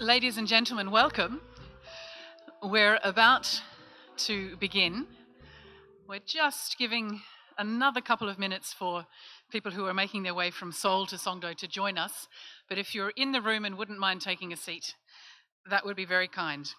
Ladies and gentlemen, welcome. We're about to begin. We're just giving another couple of minutes for people who are making their way from Seoul to Songdo to join us. But if you're in the room and wouldn't mind taking a seat, that would be very kind.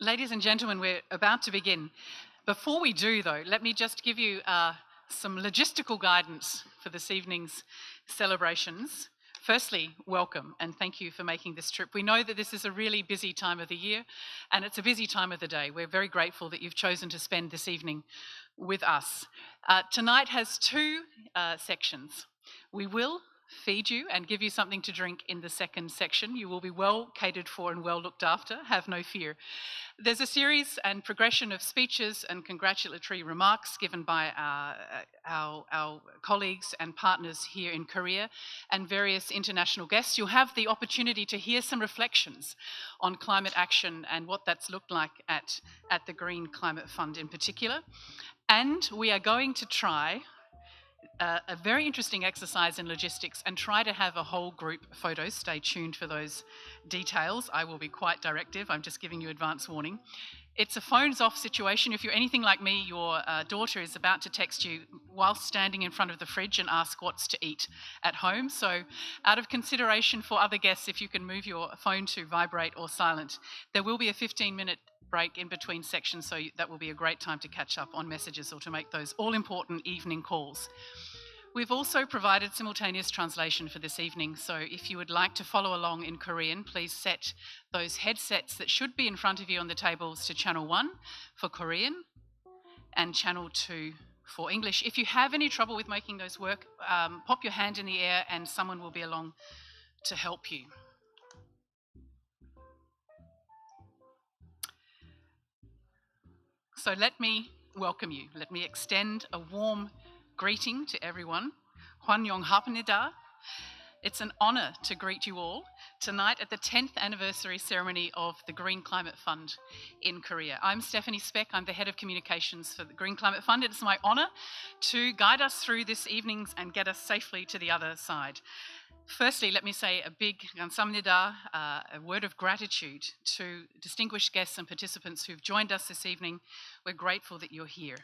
Ladies and gentlemen, we're about to begin. Before we do, though, let me just give you some logistical guidance for this evening's celebrations. Firstly, welcome and thank you for making this trip. We know that this is a really busy time of the year and it's a busy time of the day. We're very grateful that you've chosen to spend this evening with us. Tonight has two sections. We will feed you and give you something to drink in the second section. You will be well catered for and well looked after, have no fear. There's a series and progression of speeches and congratulatory remarks given by our colleagues and partners here in Korea and various international guests. You'll have the opportunity to hear some reflections on climate action and what that's looked like at the Green Climate Fund in particular. And we are going to try a very interesting exercise in logistics and try to have a whole group photo. Stay tuned for those details. I will be quite directive. I'm just giving you advance warning. It's a phones off situation. If you're anything like me, your daughter is about to text you whilst standing in front of the fridge and ask what's to eat at home. So out of consideration for other guests, if you can move your phone to vibrate or silent, there will be a 15-minute break in between sections, so that will be a great time to catch up on messages or to make those all-important evening calls. We've also provided simultaneous translation for this evening, so if you would like to follow along in Korean, please set those headsets that should be in front of you on the tables to channel 1 for Korean and channel 2 for English. If you have any trouble with making those work, pop your hand in the air and someone will be along to help you. So let me welcome you. Let me extend a warm greeting to everyone. 환영합니다. It's an honour to greet you all tonight at the 10th anniversary ceremony of the Green Climate Fund in Korea. I'm Stephanie Speck. I'm the Head of Communications for the Green Climate Fund. It's my honour to guide us through this evening's and get us safely to the other side. Firstly, let me say a big 감사합니다, a word of gratitude to distinguished guests and participants who've joined us this evening. We're grateful that you're here.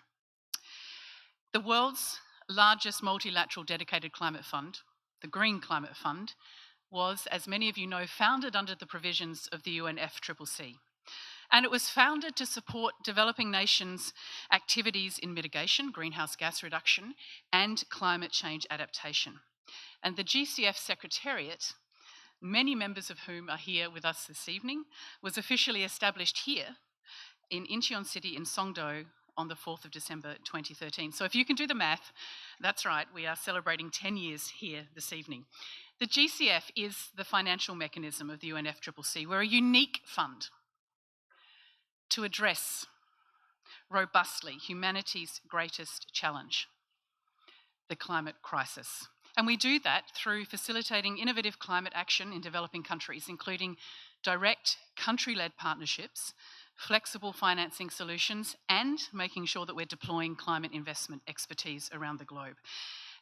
The world's largest multilateral dedicated climate fund, the Green Climate Fund, was, as many of you know, founded under the provisions of the UNFCCC. And it was founded to support developing nations' activities in mitigation, greenhouse gas reduction, and climate change adaptation. And the GCF Secretariat, many members of whom are here with us this evening, was officially established here in Incheon City in Songdo on the 4th of December 2013. So if you can do the math, that's right, we are celebrating 10 years here this evening. The GCF is the financial mechanism of the UNFCCC. We're a unique fund to address robustly humanity's greatest challenge, the climate crisis. And we do that through facilitating innovative climate action in developing countries, including direct country-led partnerships, flexible financing solutions, and making sure that we're deploying climate investment expertise around the globe.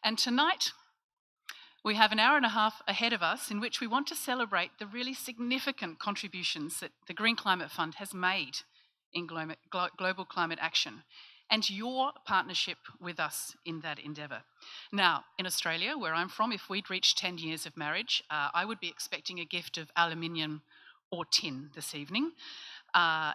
And tonight, we have an hour and a half ahead of us in which we want to celebrate the really significant contributions that the Green Climate Fund has made in global climate action, and your partnership with us in that endeavour. Now, in Australia, where I'm from, if we'd reached 10 years of marriage, I would be expecting a gift of aluminium or tin this evening.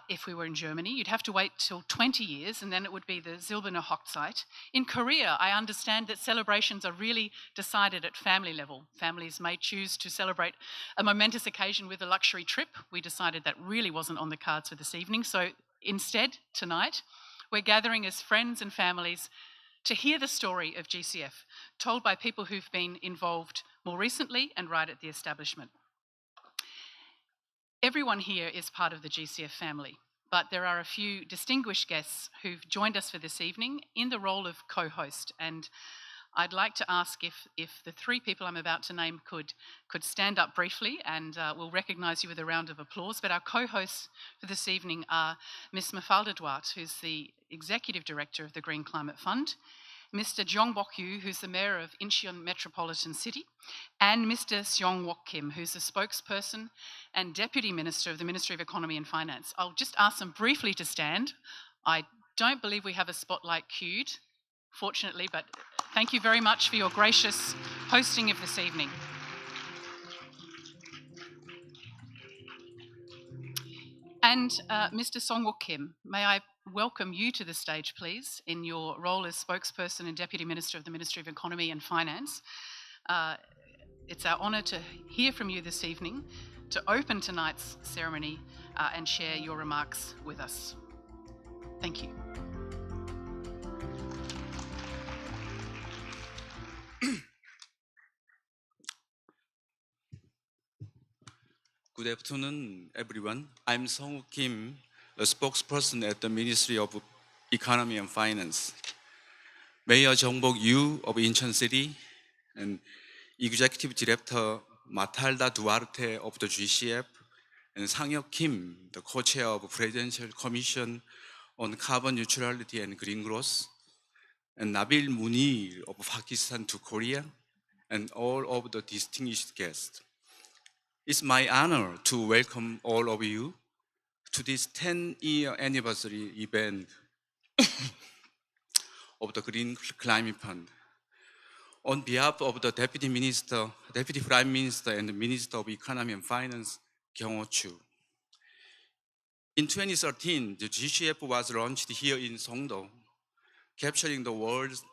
If we were in Germany, you'd have to wait till 20 years and then it would be the Silberne Hochzeit. In Korea, I understand that celebrations are really decided at family level. Families may choose to celebrate a momentous occasion with a luxury trip. We decided that really wasn't on the cards for this evening. So instead, tonight, we're gathering as friends and families to hear the story of GCF, told by people who've been involved more recently and right at the establishment. Everyone here is part of the GCF family, but there are a few distinguished guests who've joined us for this evening in the role of co-host, and I'd like to ask if the three people I'm about to name could stand up briefly, and we'll recognise you with a round of applause. But our co-hosts for this evening are Ms. Mafalda Duarte, who's the Executive Director of the Green Climate Fund, Mr. Jeong-bok, who's the Mayor of Incheon Metropolitan City, and Mr. Jeong-bok Kim, who's the spokesperson and Deputy Minister of the Ministry of Economy and Finance. I'll just ask them briefly to stand. I don't believe we have a spotlight queued, fortunately, but thank you very much for your gracious hosting of this evening. And Mr. Song-wook Kim, may I welcome you to the stage, please, in your role as spokesperson and Deputy Minister of the Ministry of Economy and Finance. It's our honour to hear from you this evening, to open tonight's ceremony and share your remarks with us. Thank you. Good afternoon, everyone. I'm Song Kim, a spokesperson at the Ministry of Economy and Finance. Mayor Jeong-bok Yu of Incheon City and Executive Director Matalda Duarte of the GCF and Sang-hyuk Kim, the co-chair of Presidential Commission on Carbon Neutrality and Green Growth, and Nabil Munir of Pakistan to Korea, and all of the distinguished guests. It's my honor to welcome all of you to this 10-year anniversary event of the Green Climate Fund. On behalf of the Deputy Prime Minister and the Minister of Economy and Finance, Jeong-bok. In 2013, the GCF was launched here in Songdo, capturing the world's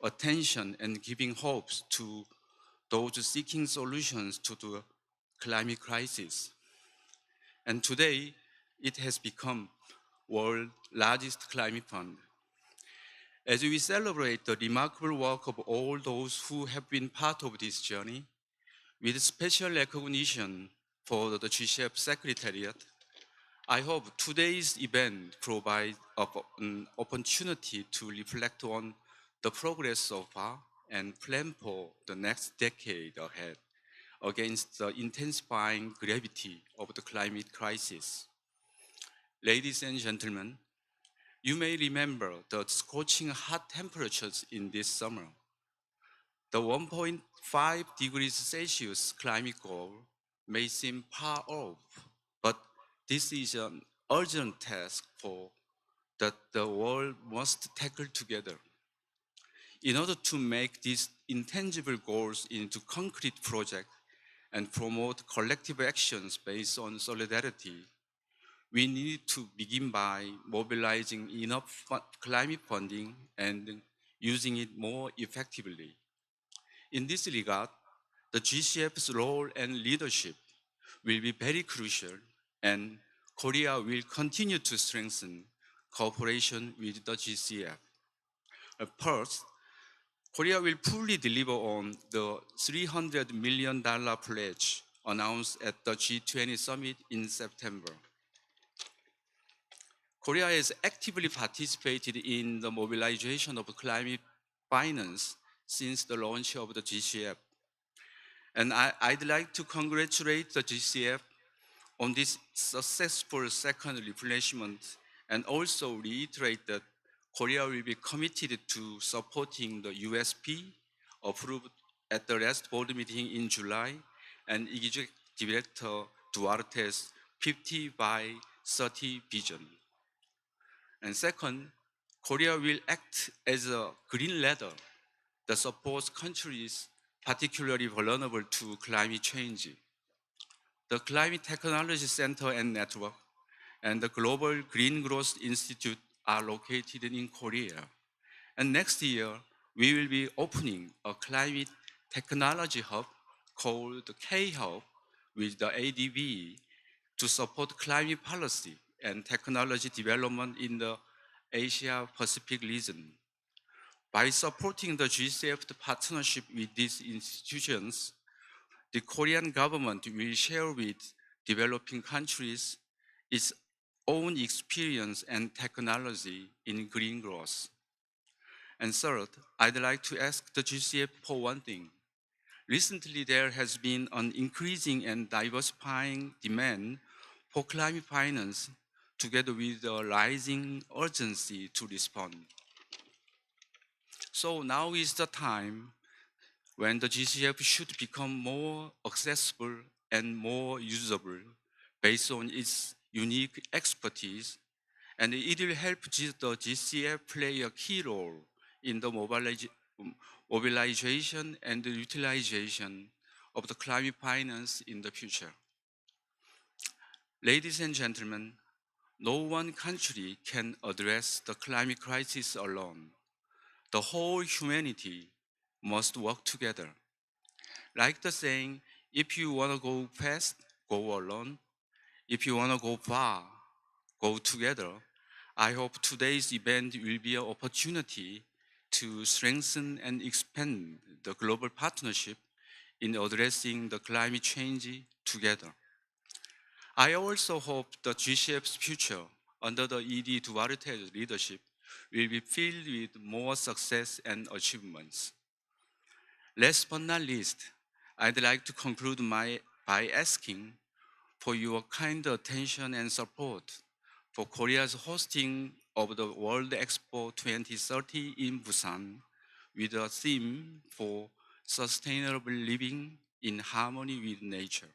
attention and giving hopes to those seeking solutions to the climate crisis. And today, it has become world's largest climate fund. As we celebrate the remarkable work of all those who have been part of this journey, with special recognition for the GCF Secretariat, I hope today's event provides an opportunity to reflect on the progress so far and plan for the next decade ahead against the intensifying gravity of the climate crisis. Ladies and gentlemen, you may remember the scorching hot temperatures in this summer. The 1.5 degrees Celsius climate goal may seem far off, but this is an urgent task that the world must tackle together. In order to make these intangible goals into concrete projects and promote collective actions based on solidarity, we need to begin by mobilizing enough climate funding and using it more effectively. In this regard, the GCF's role and leadership will be very crucial, and Korea will continue to strengthen cooperation with the GCF. First, Korea will fully deliver on the $300 million pledge announced at the G20 summit in September. Korea has actively participated in the mobilization of climate finance since the launch of the GCF. And I'd like to congratulate the GCF on this successful second replenishment and also reiterate that Korea will be committed to supporting the USP approved at the last board meeting in July and Executive Director Duarte's 50 by 30 vision. And second, Korea will act as a green ladder that supports countries particularly vulnerable to climate change. The Climate Technology Center and Network and the Global Green Growth Institute are located in Korea. And next year, we will be opening a climate technology hub called the K-Hub with the ADB to support climate policy and technology development in the Asia-Pacific region. By supporting the GCF partnership with these institutions, the Korean government will share with developing countries its own experience and technology in green growth. And third, I'd like to ask the GCF for one thing. Recently, there has been an increasing and diversifying demand for climate finance together with the rising urgency to respond. So now is the time when the GCF should become more accessible and more usable based on its unique expertise, and it will help the GCF play a key role in the mobilization and the utilization of the climate finance in the future. Ladies and gentlemen, No one country can address the climate crisis alone. The whole humanity must work together. Like the saying, if you want to go fast, go alone. If you want to go far, go together. I hope today's event will be an opportunity to strengthen and expand the global partnership in addressing the climate change together. I also hope the GCF's future under the ED Duarte's leadership will be filled with more success and achievements. Last but not least, I'd like to conclude by asking for your kind attention and support for Korea's hosting of the World Expo 2030 in Busan with a theme for sustainable living in harmony with nature.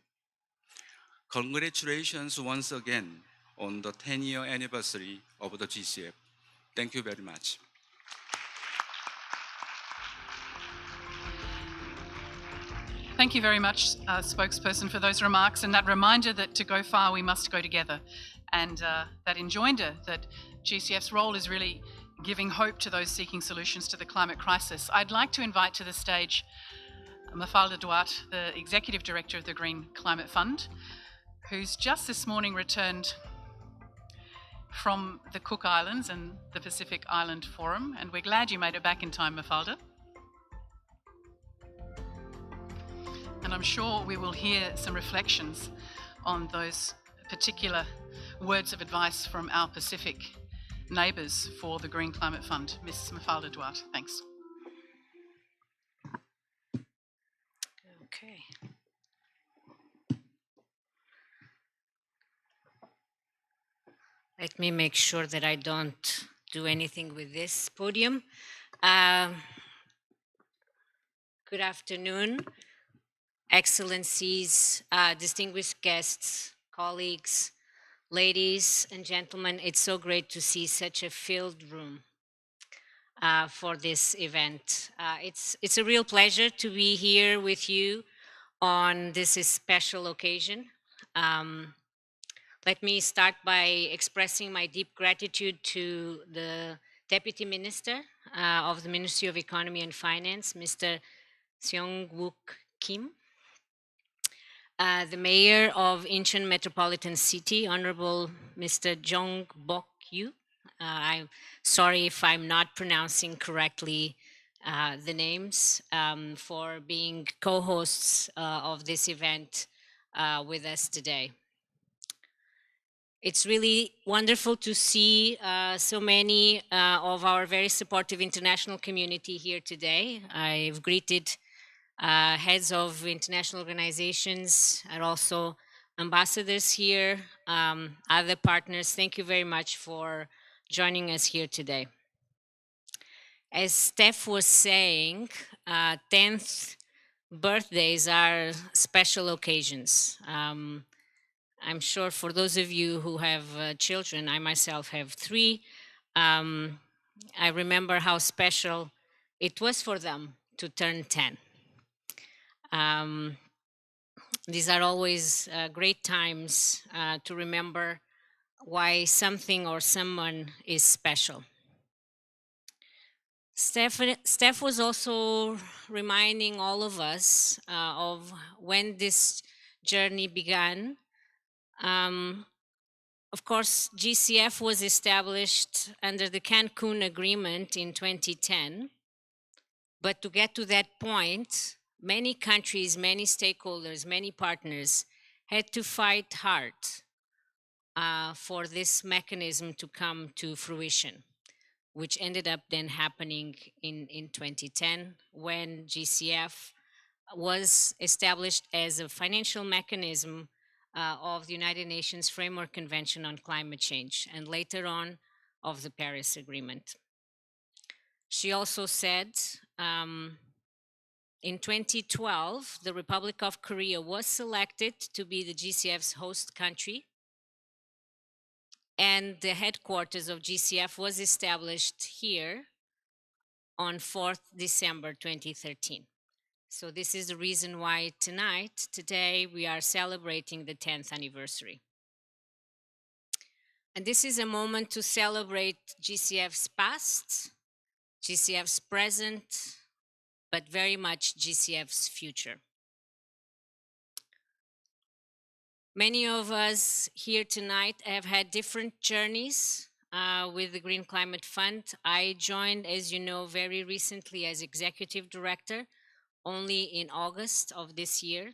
Congratulations once again on the 10-year anniversary of the GCF. Thank you very much. Thank you very much, spokesperson, for those remarks and that reminder that to go far, we must go together. And that enjoinder that GCF's role is really giving hope to those seeking solutions to the climate crisis. I'd like to invite to the stage Mafalda Duarte, the Executive Director of the Green Climate Fund, who's just this morning returned from the Cook Islands and the Pacific Island Forum. And we're glad you made it back in time, Mafalda. And I'm sure we will hear some reflections on those particular words of advice from our Pacific neighbours for the Green Climate Fund. Ms. Mafalda Duarte, thanks. Okay. Let me make sure that I don't do anything with this podium. Good afternoon, Excellencies, distinguished guests, colleagues, ladies and gentlemen. It's so great to see such a filled room for this event. It's a real pleasure to be here with you on this special occasion. Let me start by expressing my deep gratitude to the Deputy Minister of the Ministry of Economy and Finance, Mr. Jeong-bok Kim, the Mayor of Incheon Metropolitan City, Honorable Mr. Jeong-bok. I'm sorry if I'm not pronouncing correctly the names, for being co-hosts of this event with us today. It's really wonderful to see so many of our very supportive international community here today. I've greeted heads of international organizations and also ambassadors here, other partners. Thank you very much for joining us here today. As Steph was saying, 10th birthdays are special occasions. I'm sure for those of you who have children, I myself have 3, I remember how special it was for them to turn 10. These are always great times to remember why something or someone is special. Steph was also reminding all of us of when this journey began. Of course, GCF was established under the Cancun Agreement in 2010. But to get to that point, many countries, many stakeholders, many partners had to fight hard for this mechanism to come to fruition, which ended up then happening in 2010 when GCF was established as a financial mechanism of the United Nations Framework Convention on Climate Change, and later on of the Paris Agreement. She also said, in 2012, the Republic of Korea was selected to be the GCF's host country, and the headquarters of GCF was established here on 4th December 2013. So this is the reason why today, we are celebrating the 10th anniversary. And this is a moment to celebrate GCF's past, GCF's present, but very much GCF's future. Many of us here tonight have had different journeys with the Green Climate Fund. I joined, as you know, very recently as executive director, only in August of this year.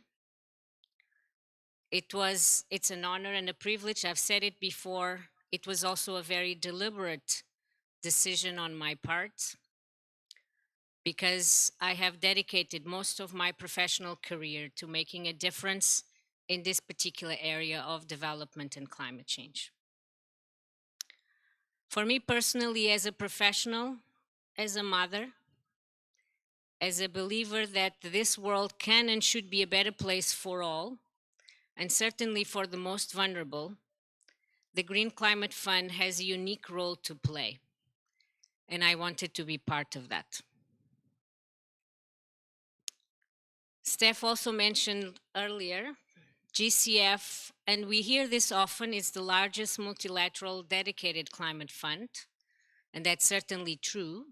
It's an honor and a privilege. I've said it before. It was also a very deliberate decision on my part because I have dedicated most of my professional career to making a difference in this particular area of development and climate change. For me personally, as a professional, as a mother, as a believer that this world can and should be a better place for all, and certainly for the most vulnerable, the Green Climate Fund has a unique role to play, and I wanted to be part of that. Steph also mentioned earlier, GCF, and we hear this often, is the largest multilateral dedicated climate fund, and that's certainly true.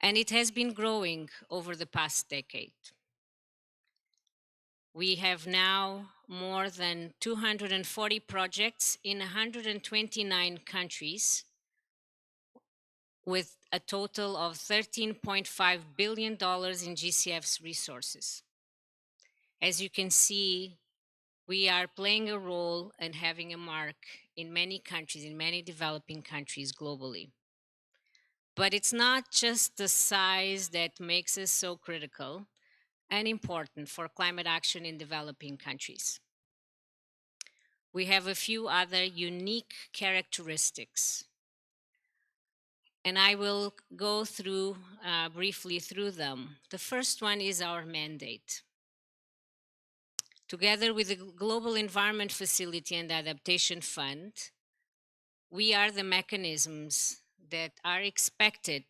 And it has been growing over the past decade. We have now more than 240 projects in 129 countries with a total of $13.5 billion in GCF's resources. As you can see, we are playing a role and having a mark in many countries, in many developing countries globally. But it's not just the size that makes us so critical and important for climate action in developing countries. We have a few other unique characteristics, and I will go through briefly through them. The first one is our mandate. Together with the Global Environment Facility and Adaptation Fund, we are the mechanisms that are expected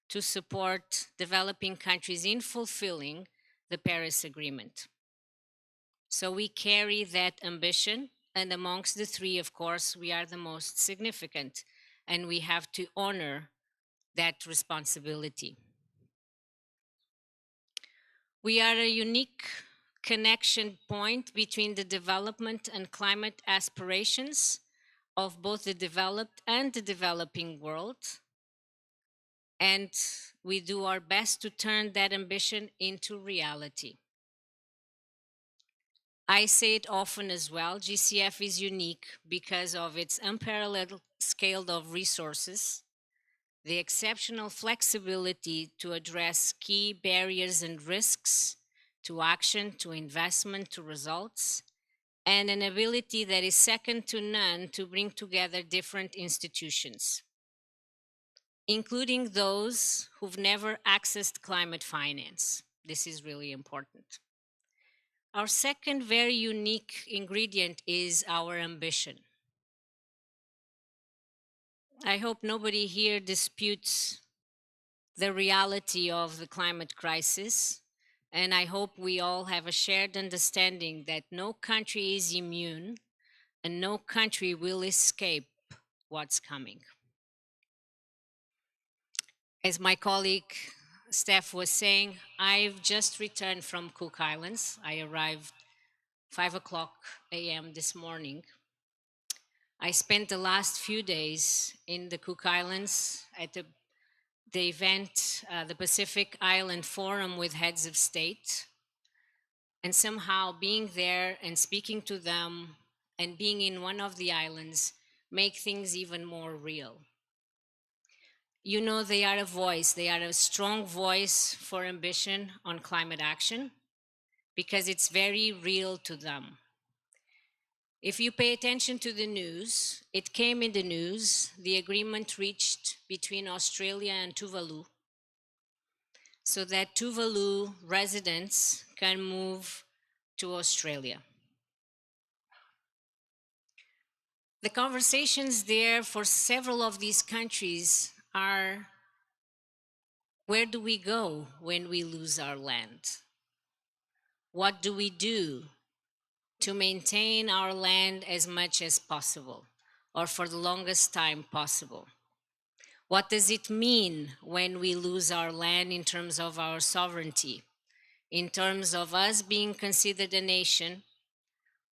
to support developing countries in fulfilling the Paris Agreement. So we carry that ambition, and amongst the three, of course, we are the most significant, and we have to honor that responsibility. We are a unique connection point between the development and climate aspirations of both the developed and the developing world. And we do our best to turn that ambition into reality. I say it often as well, GCF is unique because of its unparalleled scale of resources, the exceptional flexibility to address key barriers and risks to action, to investment, to results, and an ability that is second to none to bring together different institutions, including those who've never accessed climate finance. This is really important. Our second very unique ingredient is our ambition. I hope nobody here disputes the reality of the climate crisis, and I hope we all have a shared understanding that no country is immune and no country will escape what's coming. As my colleague Steph was saying, I've just returned from Cook Islands. I arrived 5:00 a.m. this morning. I spent the last few days in the Cook Islands at the event, the Pacific Island Forum with heads of state. And somehow being there and speaking to them and being in one of the islands make things even more real. You know, they are a voice, they are a strong voice for ambition on climate action because it's very real to them. If you pay attention to the news, it came in the news, the agreement reached between Australia and Tuvalu, so that Tuvalu residents can move to Australia. The conversations there for several of these countries are, where do we go when we lose our land? What do we do to maintain our land as much as possible, or for the longest time possible? What does it mean when we lose our land in terms of our sovereignty? In terms of us being considered a nation,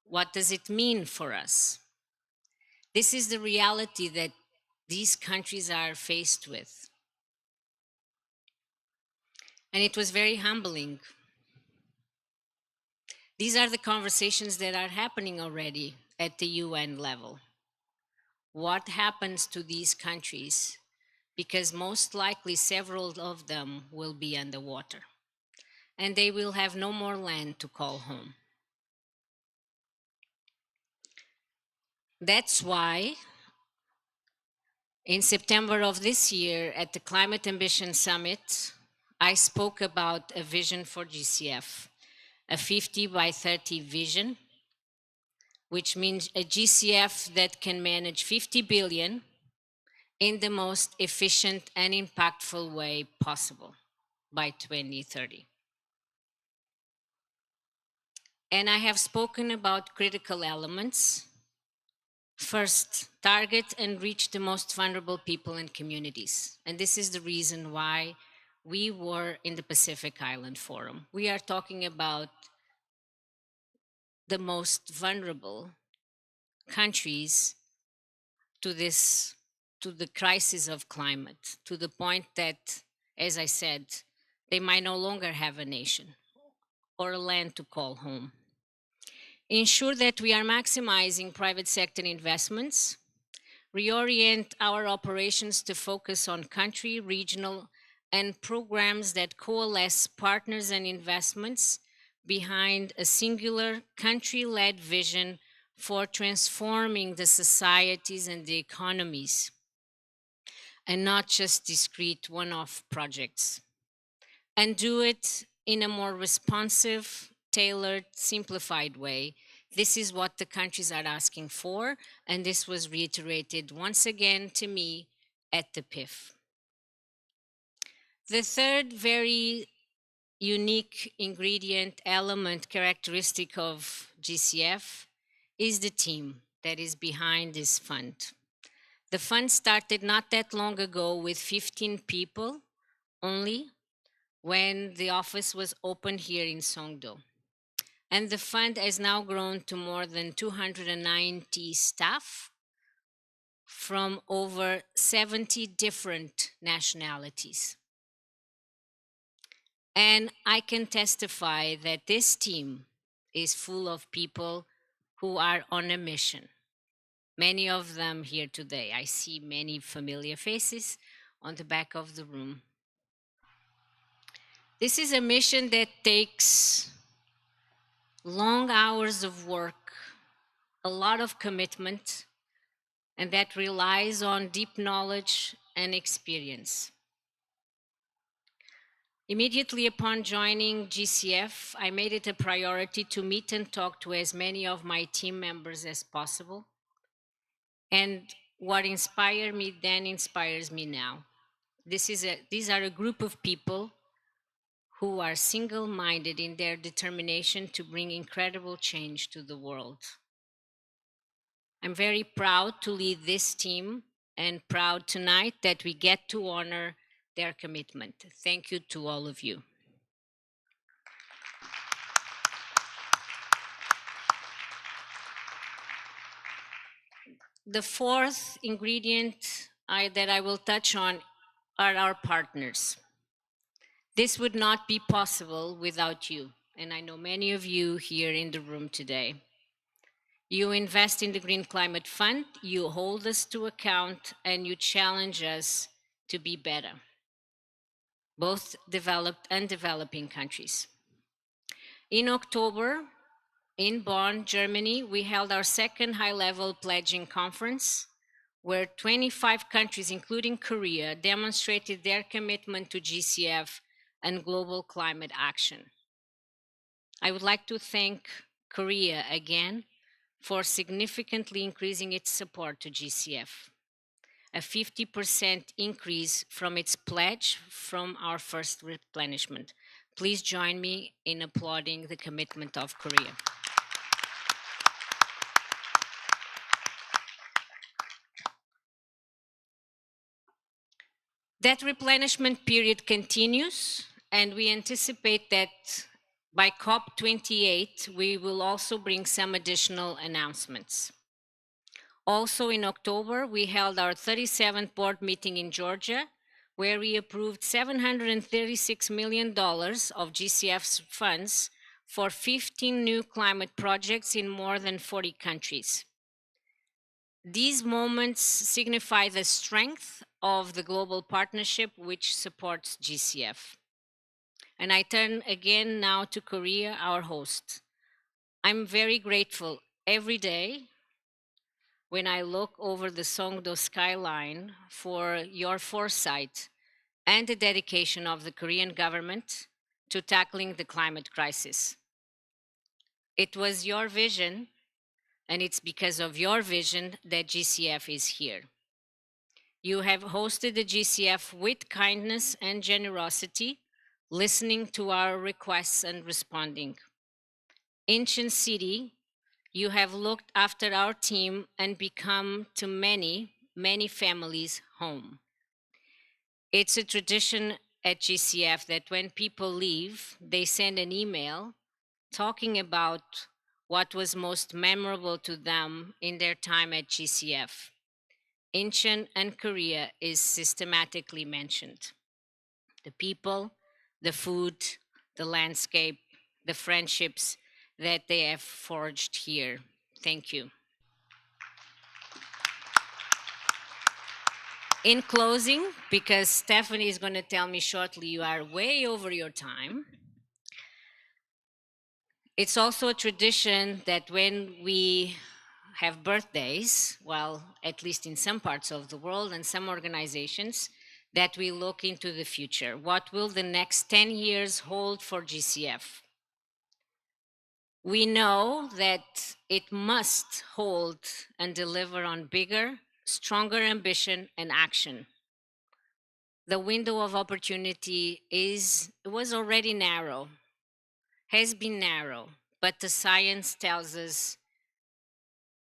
what does it mean for us? This is the reality that these countries are faced with. And it was very humbling. These are the conversations that are happening already at the UN level. What happens to these countries? Because most likely several of them will be underwater, and they will have no more land to call home. That's why in September of this year at the Climate Ambition Summit, I spoke about a vision for GCF, a 50 by 30 vision, which means a GCF that can manage 50 billion in the most efficient and impactful way possible by 2030. And I have spoken about critical elements. First, target and reach the most vulnerable people and communities. And this is the reason why we were in the Pacific Island Forum. We are talking about the most vulnerable countries to the crisis of climate, to the point that, as I said, they might no longer have a nation or a land to call home. Ensure that we are maximizing private sector investments, reorient our operations to focus on country, regional, and programs that coalesce partners and investments behind a singular country-led vision for transforming the societies and the economies, and not just discrete one-off projects. And do it in a more responsive, tailored, simplified way. This is what the countries are asking for, and this was reiterated once again to me at the PIF. The third very unique ingredient, element, characteristic of GCF is the team that is behind this fund. The fund started not that long ago with 15 people only when the office was opened here in Songdo. And the fund has now grown to more than 290 staff from over 70 different nationalities. And I can testify that this team is full of people who are on a mission. Many of them here today. I see many familiar faces on the back of the room. This is a mission that takes long hours of work, a lot of commitment, and that relies on deep knowledge and experience. Immediately upon joining GCF, I made it a priority to meet and talk to as many of my team members as possible. And what inspired me then inspires me now. These are a group of people who are single-minded in their determination to bring incredible change to the world. I'm very proud to lead this team and proud tonight that we get to honor their commitment. Thank you to all of you. The fourth ingredient that I will touch on are our partners. This would not be possible without you, and I know many of you here in the room today. You invest in the Green Climate Fund, you hold us to account, and you challenge us to be better, both developed and developing countries. In October, in Bonn, Germany, we held our second high-level pledging conference, where 25 countries, including Korea, demonstrated their commitment to GCF and global climate action. I would like to thank Korea again for significantly increasing its support to GCF, a 50% increase from its pledge from our first replenishment. Please join me in applauding the commitment of Korea. That replenishment period continues, and we anticipate that by COP28, we will also bring some additional announcements. Also in October, we held our 37th board meeting in Georgia, where we approved $736 million of GCF's funds for 15 new climate projects in more than 40 countries. These moments signify the strength of the global partnership which supports GCF. And I turn again now to Korea, our host. I'm very grateful every day when I look over the Songdo skyline for your foresight and the dedication of the Korean government to tackling the climate crisis. It was your vision, and it's because of your vision that GCF is here. You have hosted the GCF with kindness and generosity, listening to our requests and responding. Incheon City, you have looked after our team and become to many, many families home. It's a tradition at GCF that when people leave, they send an email talking about what was most memorable to them in their time at GCF. Incheon and Korea is systematically mentioned. The people, the food, the landscape, the friendships that they have forged here. Thank you. In closing, because Stephanie is going to tell me shortly you are way over your time, it's also a tradition that when we have birthdays, well, at least in some parts of the world and some organizations, that we look into the future. What will the next 10 years hold for GCF? We know that it must hold and deliver on bigger, stronger ambition and action. The window of opportunity was already narrow, has been narrow, but the science tells us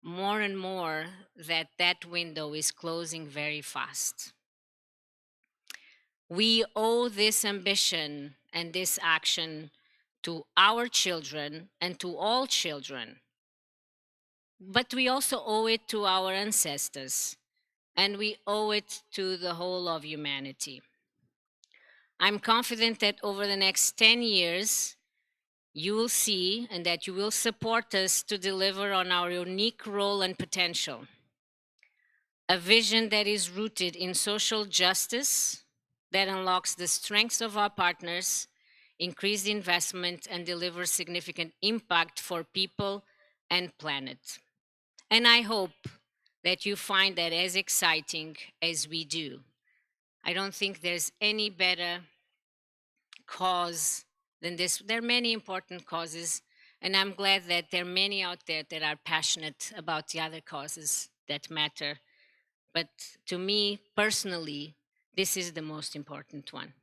more and more that that window is closing very fast. We owe this ambition and this action to our children and to all children. But we also owe it to our ancestors, and we owe it to the whole of humanity. I'm confident that over the next 10 years, you will see and that you will support us to deliver on our unique role and potential. A vision that is rooted in social justice, that unlocks the strengths of our partners, increased investment, and delivers significant impact for people and planet. And I hope that you find that as exciting as we do. I don't think there's any better cause than this. There are many important causes, and I'm glad that there are many out there that are passionate about the other causes that matter. But to me, personally, this is the most important one.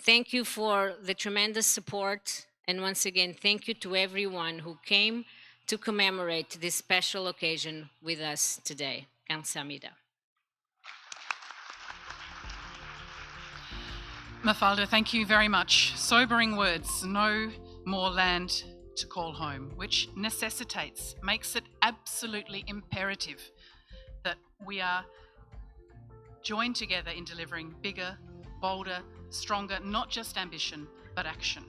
Thank you for the tremendous support. And once again, thank you to everyone who came to commemorate this special occasion with us today. Kamsahamnida. Mafalda, thank you very much. Sobering words, no more land to call home, which necessitates, makes it absolutely imperative that we are joined together in delivering bigger, bolder, stronger, not just ambition, but action.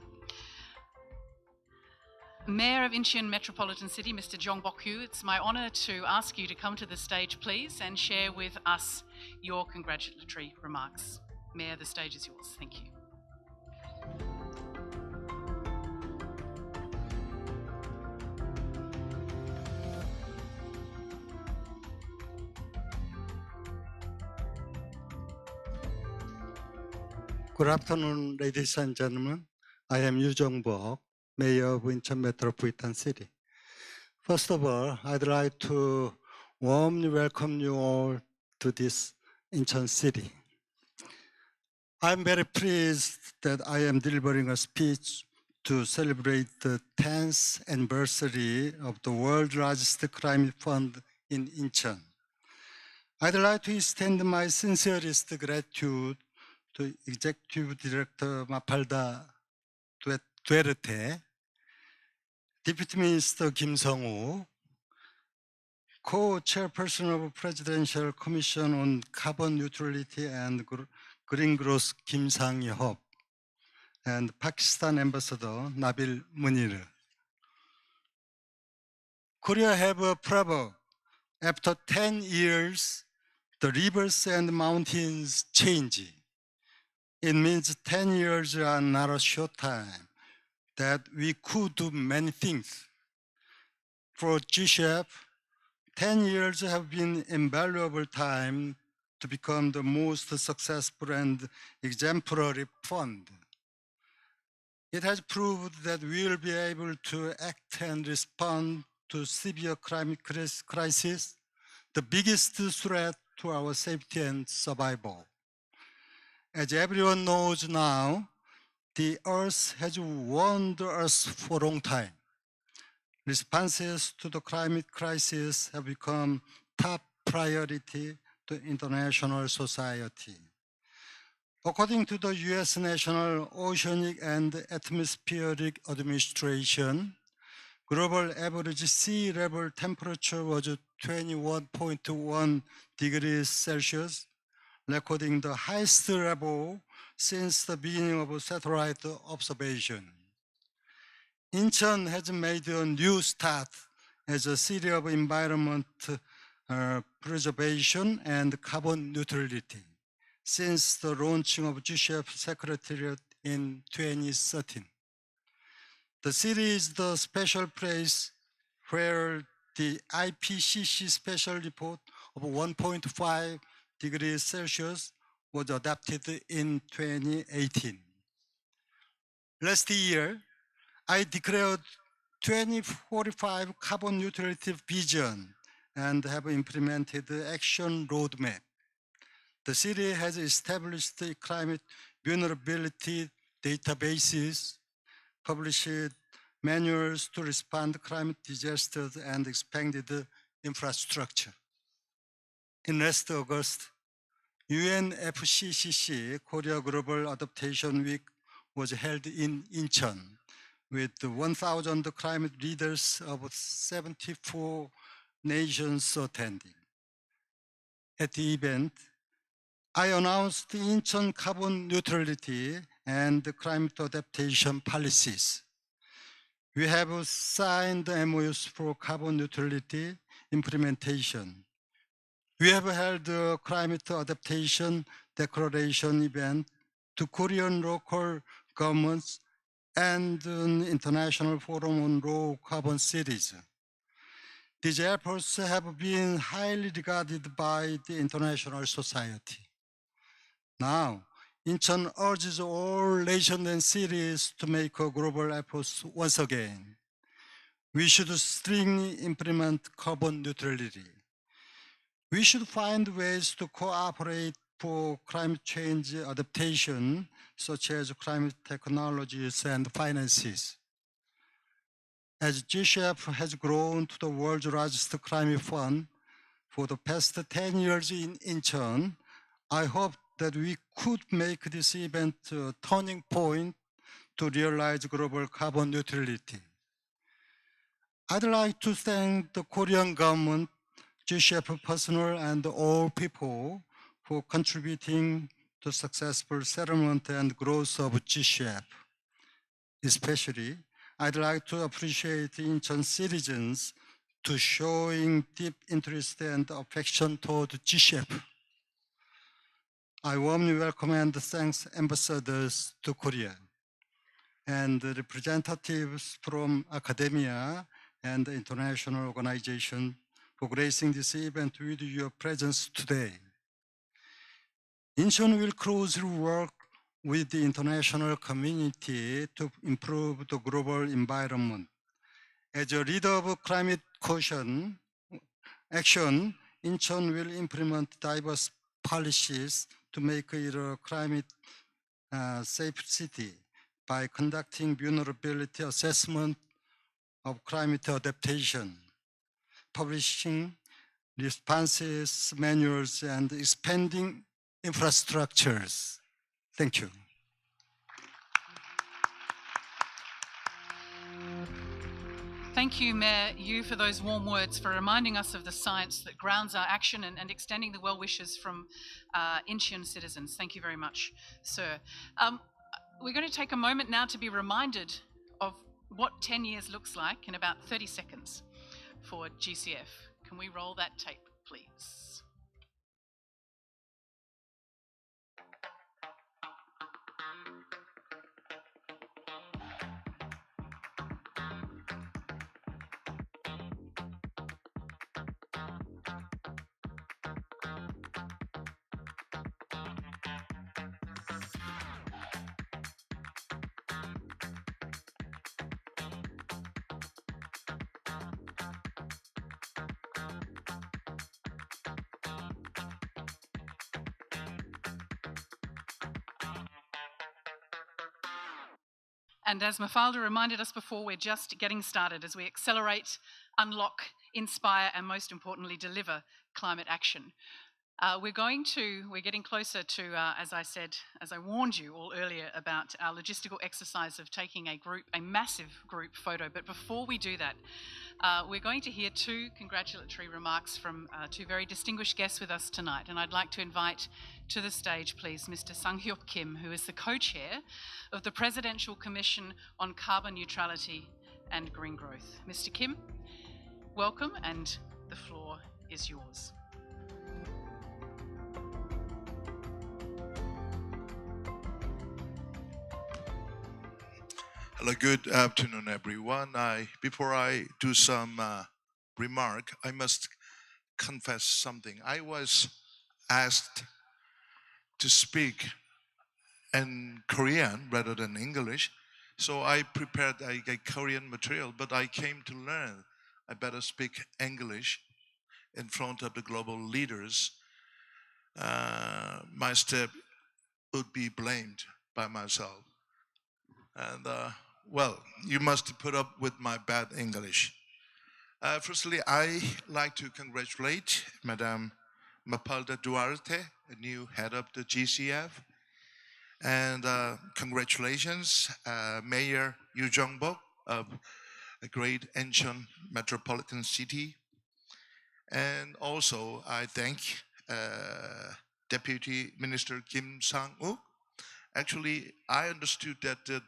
Mayor of Incheon Metropolitan City, Mr. Jeong-bok, it's my honor to ask you to come to the stage, please, and share with us your congratulatory remarks. Mayor, the stage is yours. Thank you. Good afternoon, ladies and gentlemen. I am Jeong-bok, Mayor of Incheon Metropolitan City. First of all, I'd like to warmly welcome you all to this Incheon City. I'm very pleased that I am delivering a speech to celebrate the 10th anniversary of the world's largest climate fund in Incheon. I'd like to extend my sincerest gratitude to Executive Director Mapalda Duerte, Deputy Minister Kim Sung-woo, Co-Chairperson of Presidential Commission on Carbon Neutrality and Green Growth Kim Sang-yeop, and Pakistan Ambassador Nabil Munir. Korea have a proverb: after 10 years, the rivers and mountains change. It means 10 years are not a short time, that we could do many things. For GCF, 10 years have been invaluable time to become the most successful and exemplary fund. It has proved that we will be able to act and respond to severe climate crisis, the biggest threat to our safety and survival. As everyone knows now, the Earth has warned us for a long time. Responses to the climate crisis have become top priority to international society. According to the US National Oceanic and Atmospheric Administration, global average sea level temperature was 21.1 degrees Celsius, recording the highest level since the beginning of satellite observation. Incheon has made a new start as a city of environment preservation and carbon neutrality since the launching of GCF Secretariat in 2013. The city is the special place where the IPCC special report of 1.5 degrees Celsius was adopted in 2018. Last year, I declared 2045 carbon neutrality vision and have implemented the action roadmap. The city has established climate vulnerability databases, published manuals to respond to climate disasters, and expanded infrastructure. In last August, UNFCCC Korea Global Adaptation Week was held in Incheon with 1,000 climate leaders of 74 nations attending. At the event, I announced Incheon carbon neutrality and climate adaptation policies. We have signed MOUs for carbon neutrality implementation. We have held a climate adaptation declaration event to Korean local governments and an international forum on low carbon cities. These efforts have been highly regarded by the international society. Now, Incheon urges all nations and cities to make a global efforts once again. We should strictly implement carbon neutrality. We should find ways to cooperate for climate change adaptation, such as climate technologies and finances. As GCF has grown to the world's largest climate fund for the past 10 years in Incheon, I hope that we could make this event a turning point to realize global carbon neutrality. I'd like to thank the Korean government, GCF personnel, and all people for contributing to successful settlement and growth of GCF. Especially, I'd like to appreciate Incheon citizens to showing deep interest and affection toward GCF. I warmly welcome and thanks ambassadors to Korea and representatives from academia and international organizations for gracing this event with your presence today. Incheon will closely work with the international community to improve the global environment. As a leader of climate action, Incheon will implement diverse policies to make it a climate safe city by conducting vulnerability assessment of climate adaptation, publishing responses, manuals, and expanding infrastructures. Thank you. Thank you, Mayor Yu, for those warm words, for reminding us of the science that grounds our action and extending the well wishes from Incheon citizens. Thank you very much, sir. We're going to take a moment now to be reminded of what 10 years looks like in about 30 seconds for GCF. Can we roll that tape, please? And as Mafalda reminded us before, we're just getting started as we accelerate, unlock, inspire, and most importantly, deliver climate action. We're getting closer to, as I said, as I warned you all earlier about our logistical exercise of taking a massive group photo. But before we do that, we're going to hear two congratulatory remarks from two very distinguished guests with us tonight. And I'd like to invite to the stage, please, Mr. Sang-hyuk Kim, who is the co-chair of the Presidential Commission on Carbon Neutrality and Green Growth. Mr. Kim, welcome, and the floor is yours. Hello, good afternoon, everyone. Before I do some remark, I must confess something. I was asked to speak in Korean rather than English, so I prepared a Korean material, but I came to learn I better speak English in front of the global leaders. My step would be blamed by myself. And well, you must put up with my bad English. Firstly, I like to congratulate Madame Mapalda Duarte, the new head of the GCF. And congratulations, Mayor Jeong-bok of a great Incheon metropolitan city. And also, I thank Deputy Minister Kim Sang-wook. Actually, I understood that the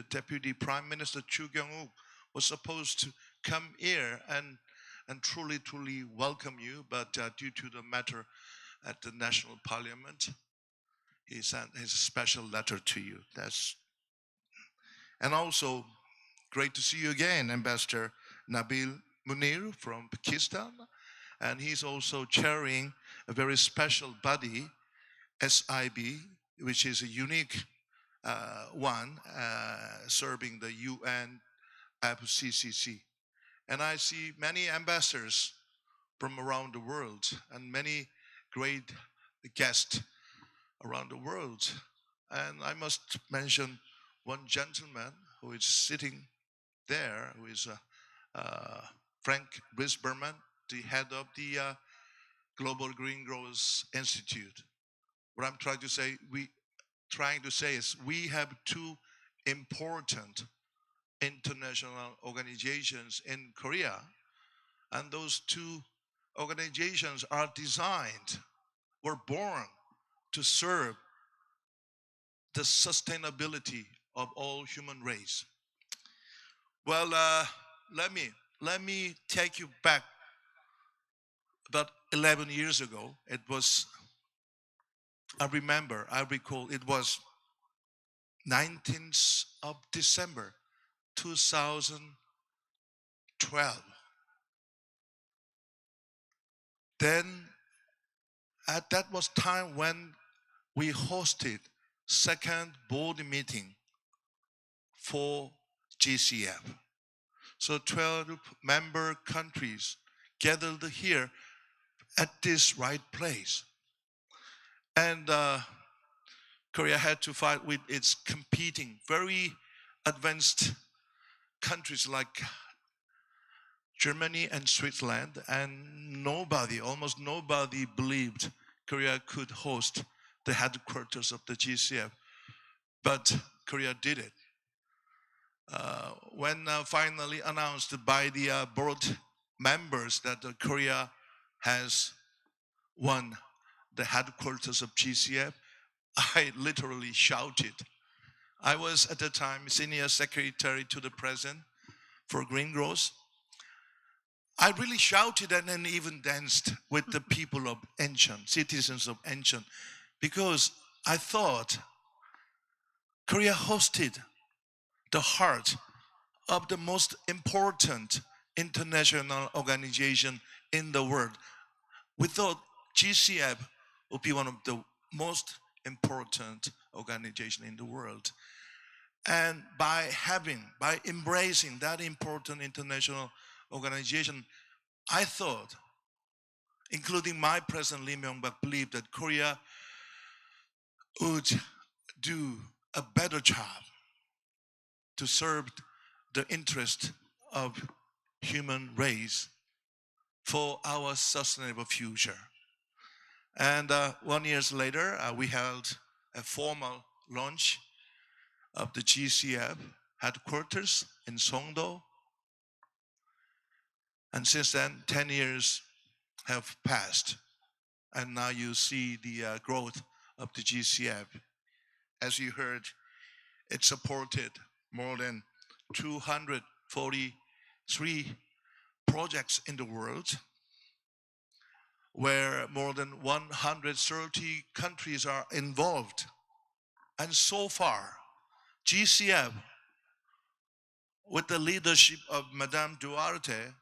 Deputy Prime Minister Chu Kyung-wook was supposed to come here and truly welcome you, but due to the matter at the National Parliament, he sent his special letter to you. And also, great to see you again, Ambassador Nabil Munir from Pakistan. And he's also chairing a very special body, SIB, which is a unique one serving the UN APCCC. And I see many ambassadors from around the world and many great guests around the world. And I must mention one gentleman who is sitting there, who is Frank Brisberman, the head of the Global Green Growth Institute. What I'm trying to say is we have two important international organizations in Korea, and those two organizations were born to serve the sustainability of all human race. Well, let me take you back about 11 years ago. I recall it was 19th of December 2012. Then that was time when we hosted second board meeting for GCF. So 12 member countries gathered here at this right place. And Korea had to fight with its competing, very advanced countries like Germany and Switzerland, and nobody, almost nobody believed Korea could host the headquarters of the GCF. But Korea did it. When finally announced by the board members that Korea has won the headquarters of GCF, I literally shouted. I was at the time senior secretary to the president for Green Growth. I really shouted and then even danced with the people of Encheon, citizens of Encheon, because I thought Korea hosted the heart of the most important international organization in the world. We thought GCF would be one of the most important organization in the world. And by embracing that important international organization, I thought, including my president Lee Myung-bak, believed that Korea would do a better job to serve the interest of human race for our sustainable future. And 1 year later, we held a formal launch of the GCF headquarters in Songdo. And since then, 10 years have passed. And now you see the growth of the GCF. As you heard, it supported more than 243 projects in the world, where more than 130 countries are involved. And so far, GCF, with the leadership of Madame Duarte,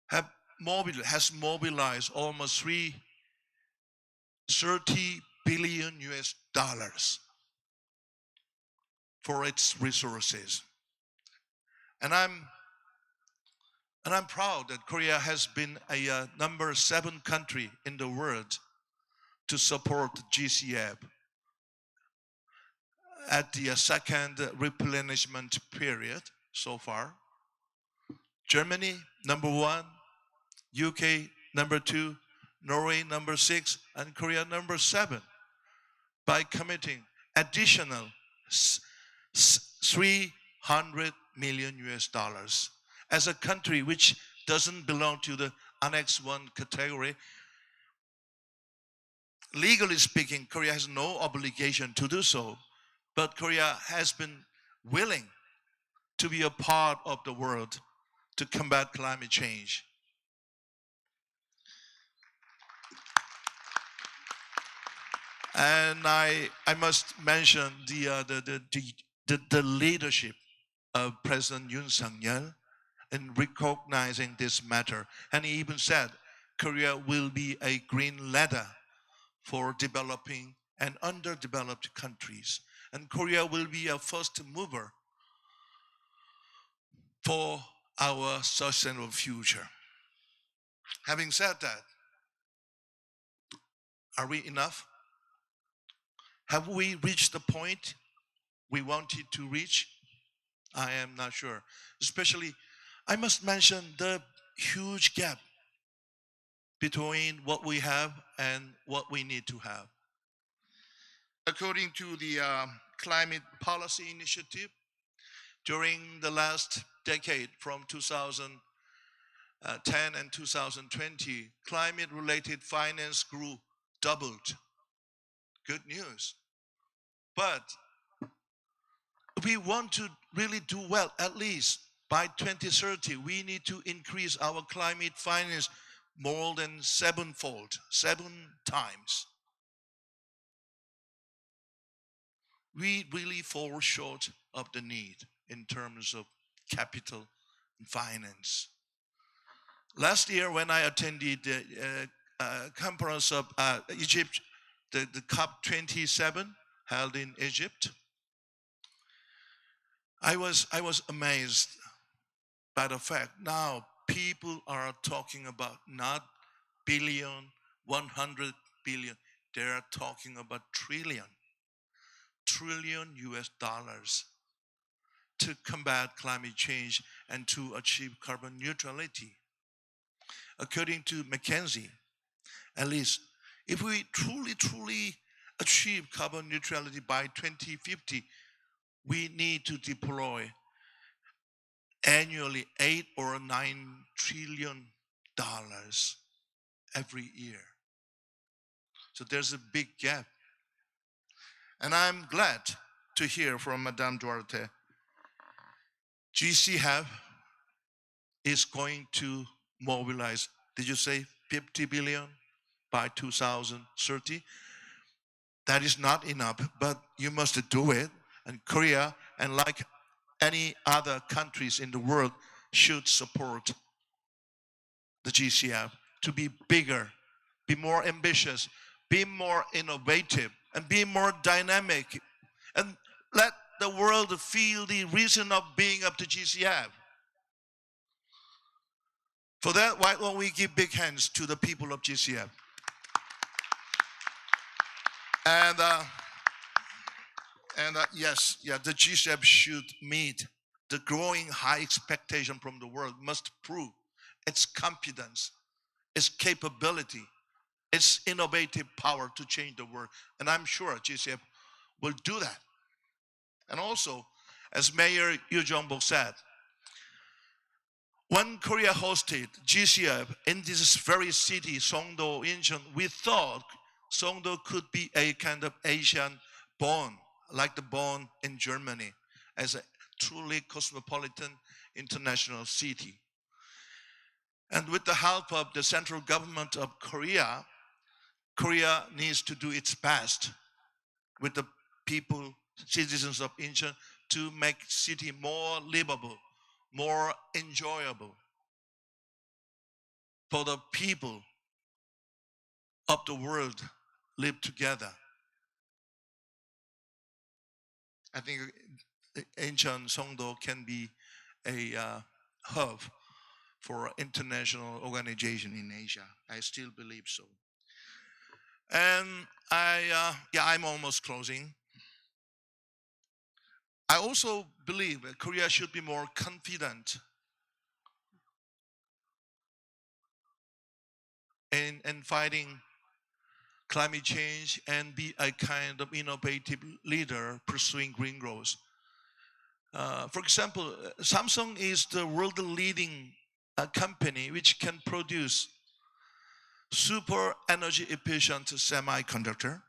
has mobilized almost 30 billion US dollars for its resources. And I'm proud that Korea has been a number 7 country in the world to support GCF at the second replenishment period so far. Germany, number 1, UK, number 2, Norway, number 6, and Korea, number 7, by committing additional 300 million US dollars. As a country which doesn't belong to the Annex 1 category, legally speaking, Korea has no obligation to do so, but Korea has been willing to be a part of the world to combat climate change. And I must mention the leadership of President Yoon Suk-yeol in recognizing this matter. And he even said Korea will be a green ladder for developing and underdeveloped countries. And Korea will be a first mover for our sustainable future. Having said that, are we enough? Have we reached the point we wanted to reach? I am not sure. Especially, I must mention the huge gap between what we have and what we need to have. According to the Climate Policy Initiative, during the last decade, from 2010 and 2020, climate-related finance doubled. Good news. But we want to really do well, at least by 2030, we need to increase our climate finance more than 7 times. We really fall short of the need in terms of capital and finance. Last year, when I attended the conference of Egypt, the COP27 held in Egypt, I was amazed by the fact now people are talking about not billion, 100 billion. They are talking about trillion US dollars to combat climate change and to achieve carbon neutrality. According to McKinsey, at least, if we truly achieve carbon neutrality by 2050, we need to deploy annually $8 or $9 trillion every year. So there's a big gap. And I'm glad to hear from Madame Duarte. GCF is going to mobilize, did you say 50 billion by 2030? That is not enough, but you must do it. And Korea, and like any other countries in the world, should support the GCF to be bigger, be more ambitious, be more innovative, and be more dynamic. And let the world feel the reason of being of the GCF. For that, why don't we give big hands to the people of GCF? And yes, the GCF should meet the growing high expectation from the world, must prove its competence, its capability, its innovative power to change the world. And I'm sure GCF will do that. And also, as Mayor Jeong-bok said, when Korea hosted GCF in this very city, Songdo, Incheon, we thought Songdo could be a kind of Asian Bonn, like the Bonn in Germany, as a truly cosmopolitan international city. And with the help of the central government of Korea, Korea needs to do its best with the people, citizens of Incheon, to make city more livable, more enjoyable for the people of the world live together. I think Incheon, Songdo can be a hub for international organization in Asia. I still believe so. And I'm almost closing. I also believe that Korea should be more confident in fighting climate change and be a kind of innovative leader pursuing green growth. For example, Samsung is the world leading company which can produce super energy efficient semiconductor.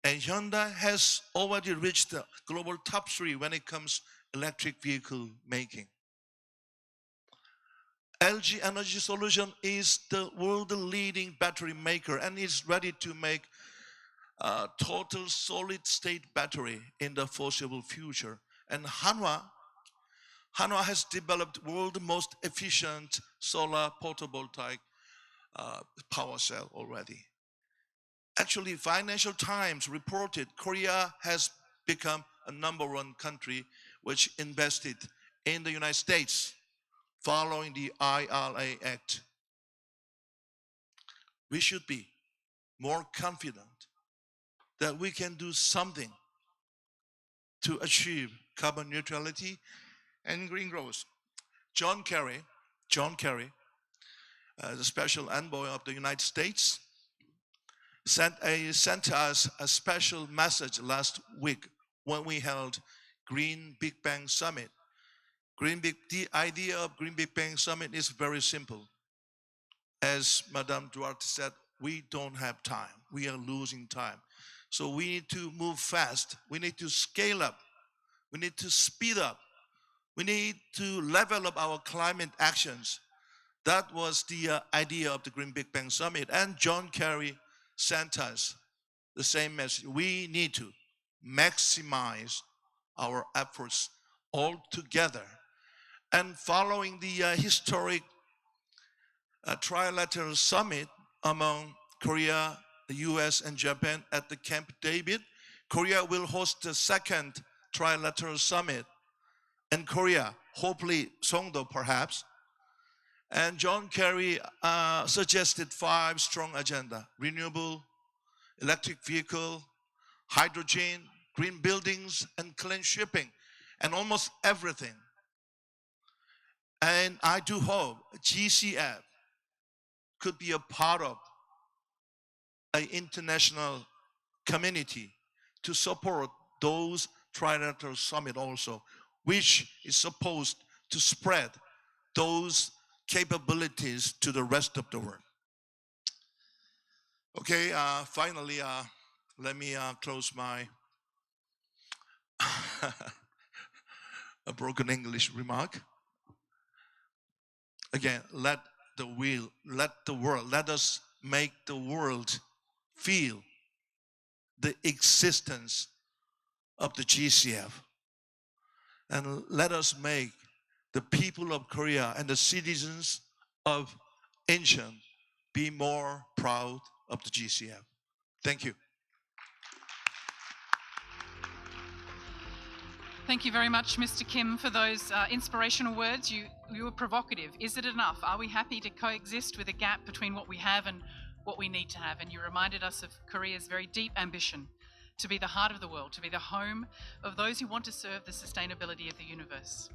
And Hyundai has already reached the global top 3 when it comes electric vehicle making. LG Energy Solution is the world leading battery maker and is ready to make a total solid state battery in the foreseeable future. And Hanwha has developed world's most efficient solar photovoltaic power cell already. Actually, Financial Times reported Korea has become a #1 country which invested in the United States following the IRA Act. We should be more confident that we can do something to achieve carbon neutrality and green growth. John Kerry, the special envoy of the United States, sent us a special message last week when we held Green Big Bang Summit. The idea of Green Big Bang Summit is very simple. As Madame Duarte said, we don't have time. We are losing time. So we need to move fast. We need to scale up. We need to speed up. We need to level up our climate actions. That was the idea of the Green Big Bang Summit. And John Kerry sent us the same message. We need to maximize our efforts all together. And following the historic trilateral summit among Korea, the US, and Japan at the Camp David, Korea will host the second trilateral summit in Korea, hopefully Songdo perhaps. And John Kerry suggested 5 strong agenda: renewable, electric vehicle, hydrogen, green buildings, and clean shipping, and almost everything And I do hope GCF could be a part of an international community to support those trilateral summit also, which is supposed to spread those capabilities to the rest of the world. Okay, finally, let me close my a broken English remark. Again, let us make the world feel the existence of the GCF. And let us make the people of Korea and the citizens of Incheon be more proud of the GCF. Thank you. Thank you very much, Mr. Kim, for those inspirational words. You were provocative. Is it enough? Are we happy to coexist with a gap between what we have and what we need to have? And you reminded us of Korea's very deep ambition to be the heart of the world, to be the home of those who want to serve the sustainability of the universe.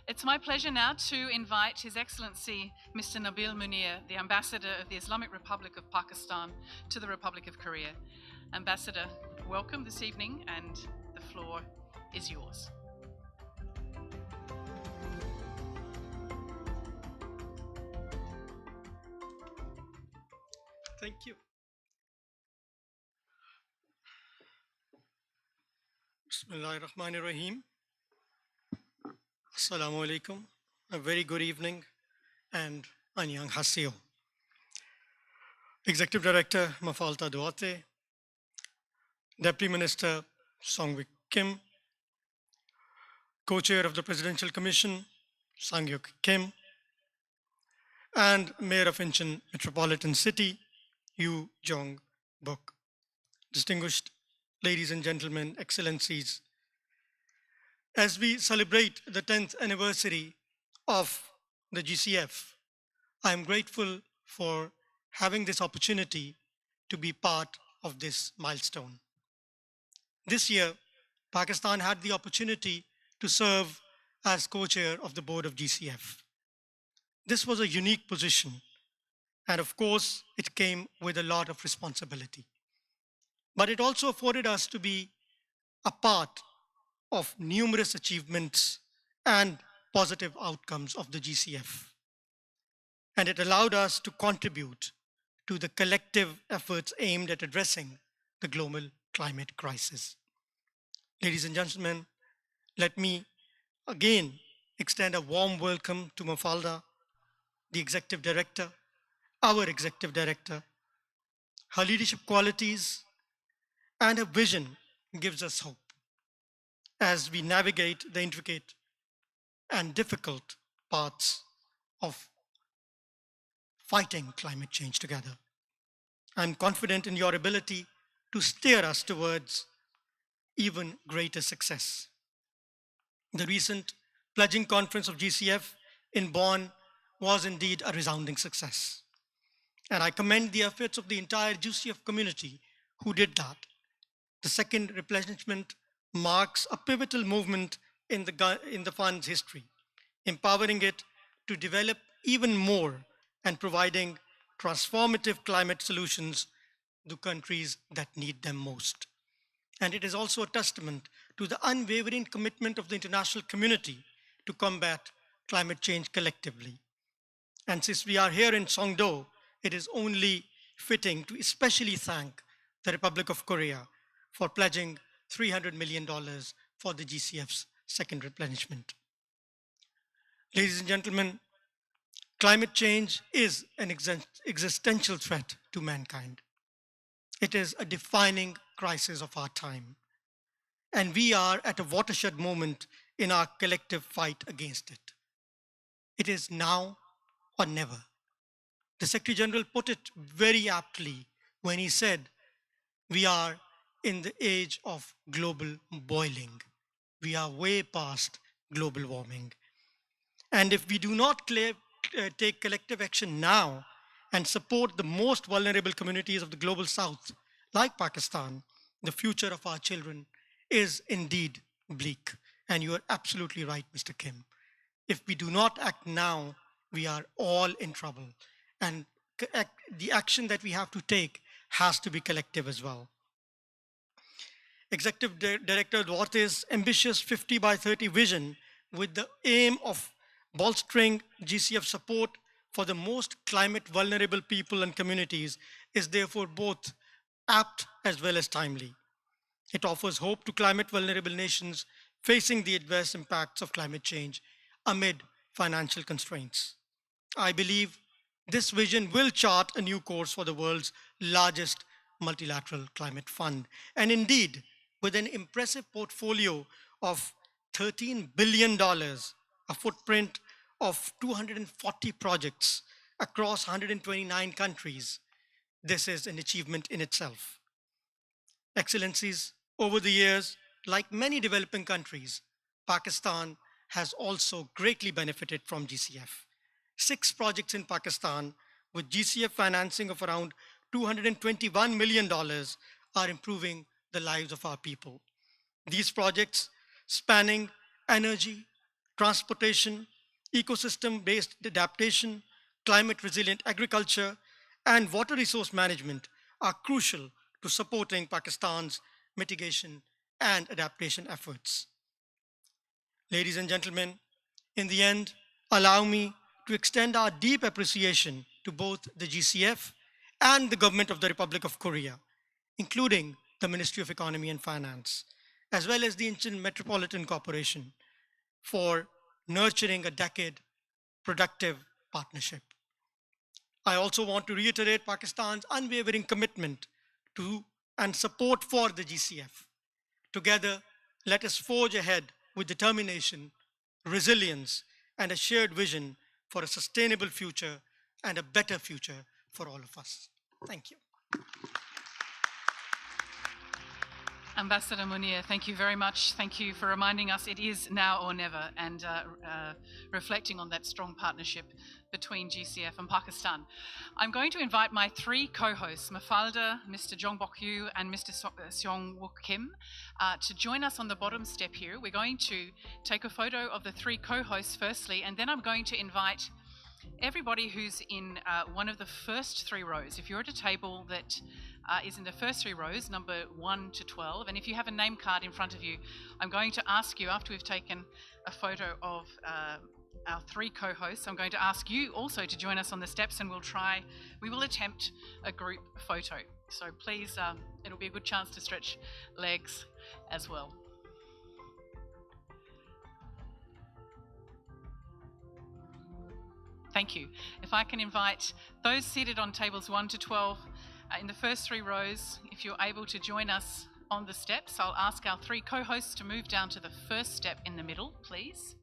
It's my pleasure now to invite His Excellency Mr. Nabil Munir, the Ambassador of the Islamic Republic of Pakistan to the Republic of Korea. Ambassador, welcome this evening, and the floor is yours. Thank you. Bismillahirrahmanirrahim. Assalamu alaikum. A very good evening and annyeonghaseyo. Executive Director Mafalta Duarte, Deputy Minister Song-Wik Kim, Co-Chair of the Presidential Commission Sang-Hyuk Kim, and Mayor of Incheon Metropolitan City Jeong-bok. Distinguished ladies and gentlemen, excellencies, as we celebrate the 10th anniversary of the GCF, I am grateful for having this opportunity to be part of this milestone. This year, Pakistan had the opportunity to serve as co-chair of the board of GCF. This was a unique position, and of course, it came with a lot of responsibility. But it also afforded us to be a part of numerous achievements and positive outcomes of the GCF. And it allowed us to contribute to the collective efforts aimed at addressing the global climate crisis. Ladies and gentlemen, let me again extend a warm welcome to Mafalda, the Executive Director, our Executive Director. Her leadership qualities and her vision gives us hope as we navigate the intricate and difficult paths of fighting climate change together. I'm confident in your ability to steer us towards even greater success. The recent pledging conference of GCF in Bonn was indeed a resounding success. And I commend the efforts of the entire GCF community who did that. The second replenishment marks a pivotal movement in the fund's history, empowering it to develop even more and providing transformative climate solutions to countries that need them most. And it is also a testament to the unwavering commitment of the international community to combat climate change collectively. And since we are here in Songdo, it is only fitting to especially thank the Republic of Korea for pledging $300 million for the GCF's second replenishment. Ladies and gentlemen, climate change is an existential threat to mankind. It is a defining crisis of our time, and we are at a watershed moment in our collective fight against it. It is now or never. The Secretary General put it very aptly when he said, we are in the age of global boiling. We are way past global warming. And if we do not take collective action now and support the most vulnerable communities of the global south, like Pakistan, the future of our children is indeed bleak. And you are absolutely right, Mr. Kim. If we do not act now, we are all in trouble. And the action that we have to take has to be collective as well. Executive Director Duarte's ambitious 50 by 30 vision with the aim of bolstering GCF support for the most climate vulnerable people and communities is therefore both apt as well as timely. It offers hope to climate vulnerable nations facing the adverse impacts of climate change amid financial constraints. I believe this vision will chart a new course for the world's largest multilateral climate fund. And indeed, with an impressive portfolio of $13 billion, a footprint of 240 projects across 129 countries, this is an achievement in itself. Excellencies, over the years, like many developing countries, Pakistan has also greatly benefited from GCF. 6 projects in Pakistan with GCF financing of around $221 million are improving the lives of our people. These projects spanning energy, transportation, ecosystem-based adaptation, climate-resilient agriculture, and water resource management are crucial to supporting Pakistan's mitigation and adaptation efforts. Ladies and gentlemen, in the end, allow me to extend our deep appreciation to both the GCF and the government of the Republic of Korea, including the Ministry of Economy and Finance, as well as the Incheon Metropolitan Corporation, for nurturing a decade productive partnership. I also want to reiterate Pakistan's unwavering commitment to and support for the GCF. Together, let us forge ahead with determination, resilience, and a shared vision for a sustainable future and a better future for all of us. Thank you. Ambassador Munir, thank you very much. Thank you for reminding us it is now or never, and reflecting on that strong partnership between GCF and Pakistan. I'm going to invite my 3 co-hosts, Mafalda, Mr. Jeong-bok Yoo, and Mr. Seong-wook Kim, to join us on the bottom step here. We're going to take a photo of the 3 co-hosts firstly, and then I'm going to invite everybody who's in one of the first 3 rows. If you're at a table that is in the first 3 rows, number 1 to 12, and if you have a name card in front of you, I'm going to ask you, after we've taken a photo of our 3 co-hosts, I'm going to ask you also to join us on the steps, and we will attempt a group photo. So please, it'll be a good chance to stretch legs as well. Thank you. If I can invite those seated on tables 1 to 12 in the first 3 rows, if you're able to join us on the steps, I'll ask our 3 co-hosts to move down to the first step in the middle, please.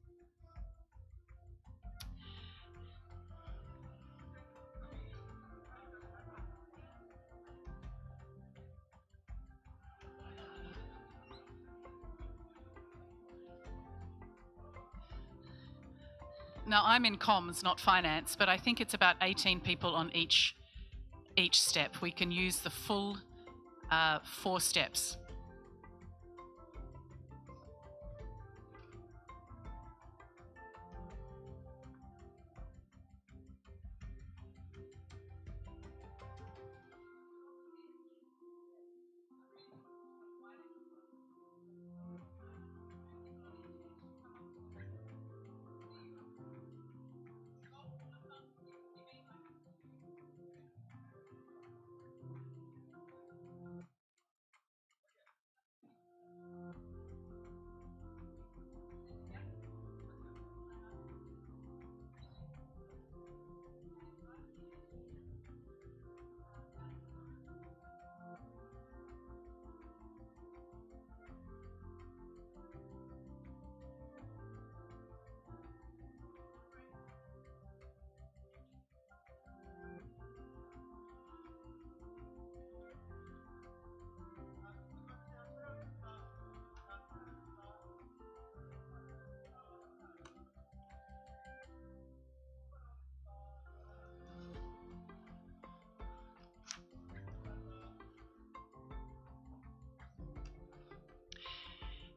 Now, I'm in comms, not finance, but I think it's about 18 people on each step. We can use the full 4 steps.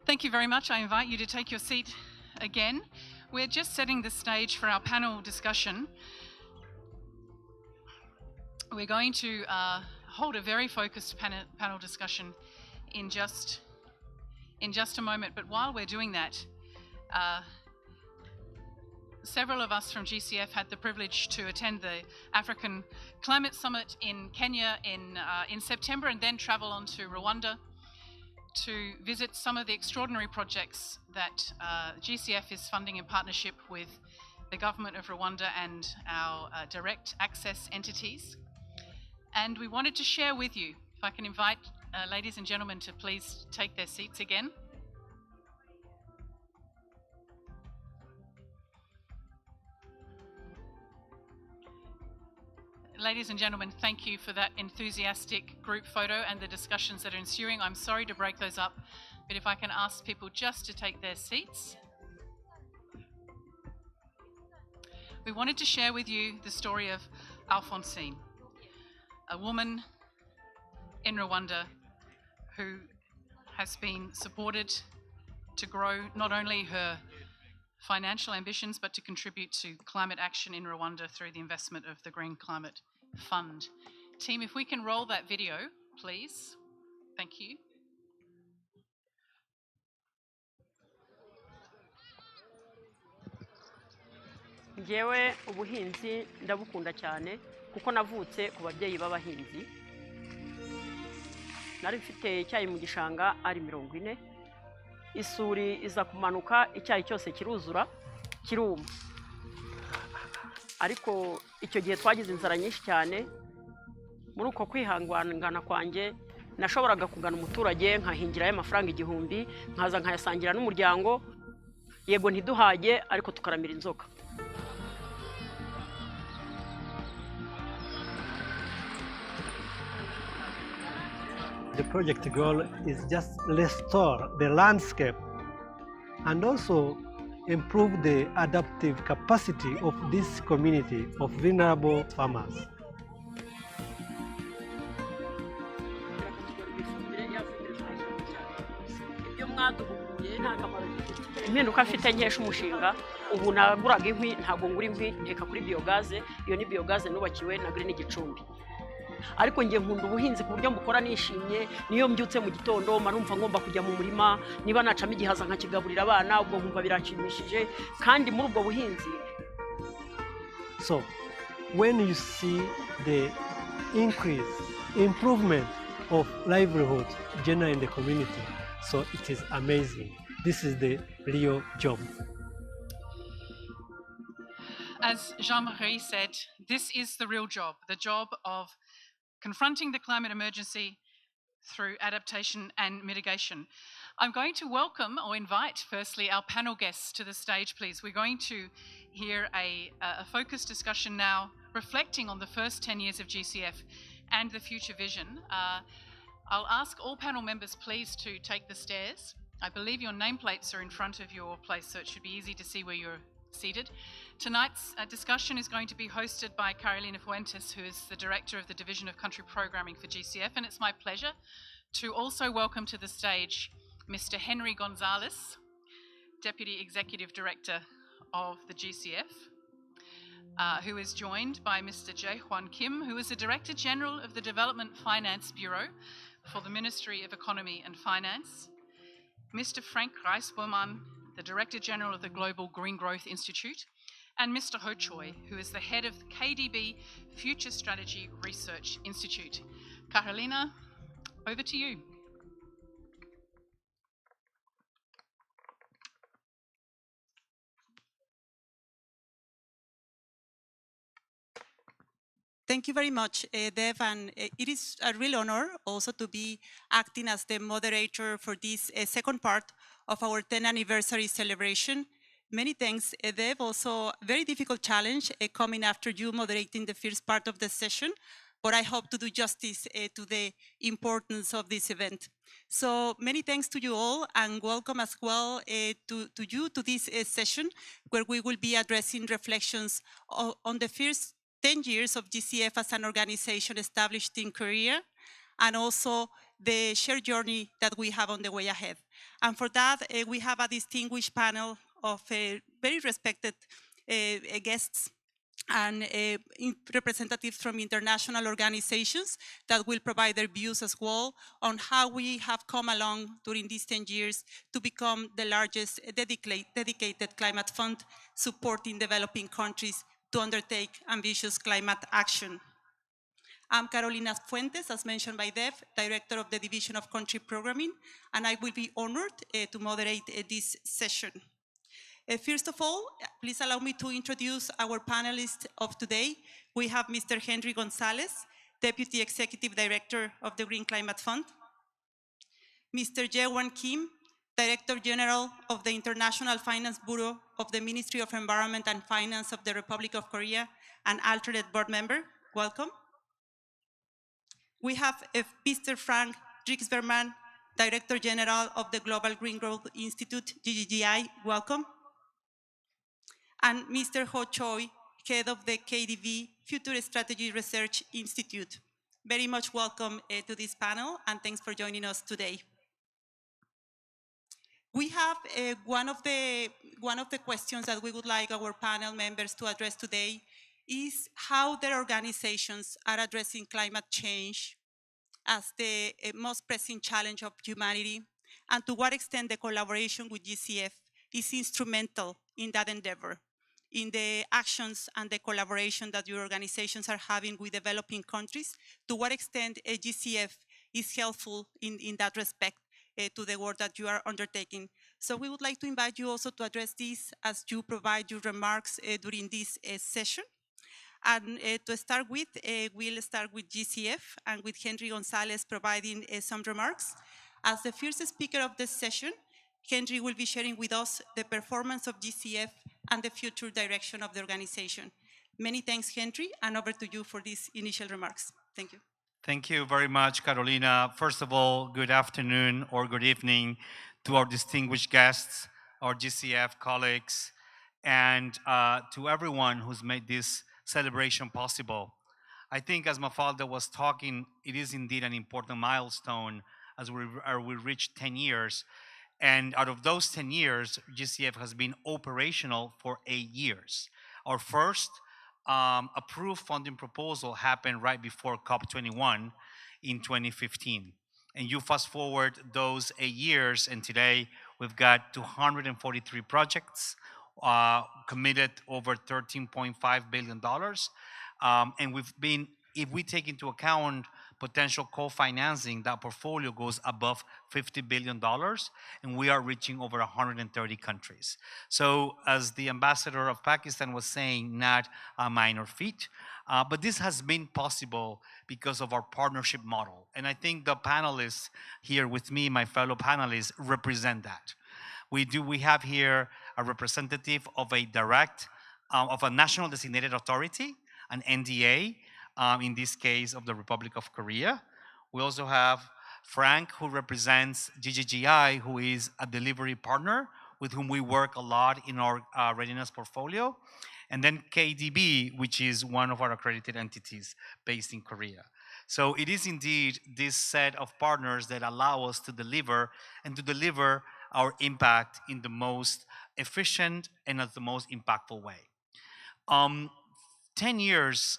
Thank you very much. I invite you to take your seat again. We're just setting the stage for our panel discussion. We're going to hold a very focused panel discussion in just a moment. But while we're doing that, several of us from GCF had the privilege to attend the African Climate Summit in Kenya in September, and then travel on to Rwanda to visit some of the extraordinary projects that GCF is funding in partnership with the government of Rwanda and our direct access entities. And we wanted to share with you, if I can invite ladies and gentlemen to please take their seats again. Ladies and gentlemen, thank you for that enthusiastic group photo and the discussions that are ensuing. I'm sorry to break those up, but if I can ask people just to take their seats. We wanted to share with you the story of Alphonsine, a woman in Rwanda who has been supported to grow not only her financial ambitions, but to contribute to climate action in Rwanda through the investment of the Green Climate Fund. Team, if we can roll that video, please. Thank you. Njyewe ubuhinzi ndabukunda cyane kuko navutse ku babyeyi b'abahinzi. Nari mfite icyayi mu gishanga ari 40. Isuri iza kumanuka, icyayi cyose kiruzura kiruma. Ariko icyo gihe twagize inzara nyinshi cyane. Muri uko kwihangana kwanjye nashoboraga kugana umuturage nkahingira y'amafaranga 1000, nkaza nkayasangira n'umuryango. Yego ntiduhaje ariko tukaramira inzoka. The project goal is just restore the landscape and also improve the adaptive capacity of this community of vulnerable farmers. Impinduka mfite nkesha umushinga, ubu naguraga inkwi ntabwo ngura inkwi nteka kuri biogaze. Iyo ni biogaze nubakiwe na Green Gicumbi. Ariko ngiye nkunda ubuhinzi ku buryo mbukora nishimye. Niyo mbyutse mu gitondo marumva ngomba kujya mu murima, niba nacamo igihaza nkakigaburira abana, ubwo nkumva biranshimishije kandi muri ubwo buhinzi. So when you see the increase, improvement of livelihood generally in the community, so it is amazing. This is the real job. As Jean-Marie said, this is the real job, the job of confronting the climate emergency through adaptation and mitigation. I'm going to welcome or invite firstly our panel guests to the stage, please. We're going to hear a focused discussion now reflecting on the first 10 years of GCF and the future vision. I'll ask all panel members please to take the stairs. I believe your nameplates are in front of your place, so it should be easy to see where you're seated. Tonight's discussion is going to be hosted by Carolina Fuentes, who is the Director of the Division of Country Programming for GCF, and it's my pleasure to also welcome to the stage Mr. Henry Gonzalez, Deputy Executive Director of the GCF, who is joined by Mr. Jae Hwan Kim, who is the Director General of the Development Finance Bureau for the Ministry of Economy and Finance, Mr. Frank Reisbaumann, the Director General of the Global Green Growth Institute, and Mr. Ho Choi, who is the head of the KDB Future Strategy Research Institute. Carolina, over to you. Thank you very much, Dev, and it is a real honor also to be acting as the moderator for this second part of our 10th anniversary celebration. Many thanks, Dev. Also, very difficult challenge coming after you moderating the first part of the session, but I hope to do justice to the importance of this event. So many thanks to you all, and welcome as well to you to this session, where we will be addressing reflections on the first 10 years of GCF as an organization established in Korea, and also the shared journey that we have on the way ahead. And for that, we have a distinguished panel of very respected guests and representatives from international organizations that will provide their views as well on how we have come along during these 10 years to become the largest dedicated climate fund supporting developing countries to undertake ambitious climate action. I'm Carolina Fuentes, as mentioned by Dev, Director of the Division of Country Programming, and I will be honored to moderate this session. First of all, please allow me to introduce our panelists of today. We have Mr. Henry Gonzalez, Deputy Executive Director of the Green Climate Fund, Mr. Jae-won Kim, Director General of the International Finance Bureau of the Ministry of Environment and Finance of the Republic of Korea, and alternate board member. Welcome. We have Mr. Frank Driksberman, Director General of the Global Green Growth Institute, GGGI. Welcome. And Mr. Ho Choi, Head of the KDV Future Strategy Research Institute. Very much welcome to this panel, and thanks for joining us today. We have one of the questions that we would like our panel members to address today is how their organizations are addressing climate change as the most pressing challenge of humanity, and to what extent the collaboration with GCF is instrumental in that endeavor, in the actions and the collaboration that your organizations are having with developing countries, to what extent GCF is helpful in that respect to the work that you are undertaking. So we would like to invite you also to address this as you provide your remarks during this session. And to start with, we'll start with GCF and with Henry Gonzalez providing some remarks. As the first speaker of this session, Henry will be sharing with us the performance of GCF and the future direction of the organization. Many thanks, Henry, and over to you for these initial remarks. Thank you. Thank you very much, Carolina. First of all, good afternoon or good evening to our distinguished guests, our GCF colleagues, and to everyone who's made this celebration possible. I think as Mafalda was talking, it is indeed an important milestone as we reach 10 years. And out of those 10 years, GCF has been operational for 8 years. Our first approved funding proposal happened right before COP21 in 2015. And you fast forward those 8 years, and today we've got 243 projects, committed over $13.5 billion. And we've been, if we take into account potential co-financing, that portfolio goes above $50 billion, and we are reaching over 130 countries. So as the ambassador of Pakistan was saying, not a minor feat, but this has been possible because of our partnership model. And I think the panelists here with me, my fellow panelists, represent that. We have here a representative of a of a national designated authority, an NDA, in this case of the Republic of Korea. We also have Frank, who represents GGGI, who is a delivery partner with whom we work a lot in our readiness portfolio. And then KDB, which is one of our accredited entities based in Korea. So it is indeed this set of partners that allow us to deliver and to deliver our impact in the most efficient and at the most impactful way. 10 years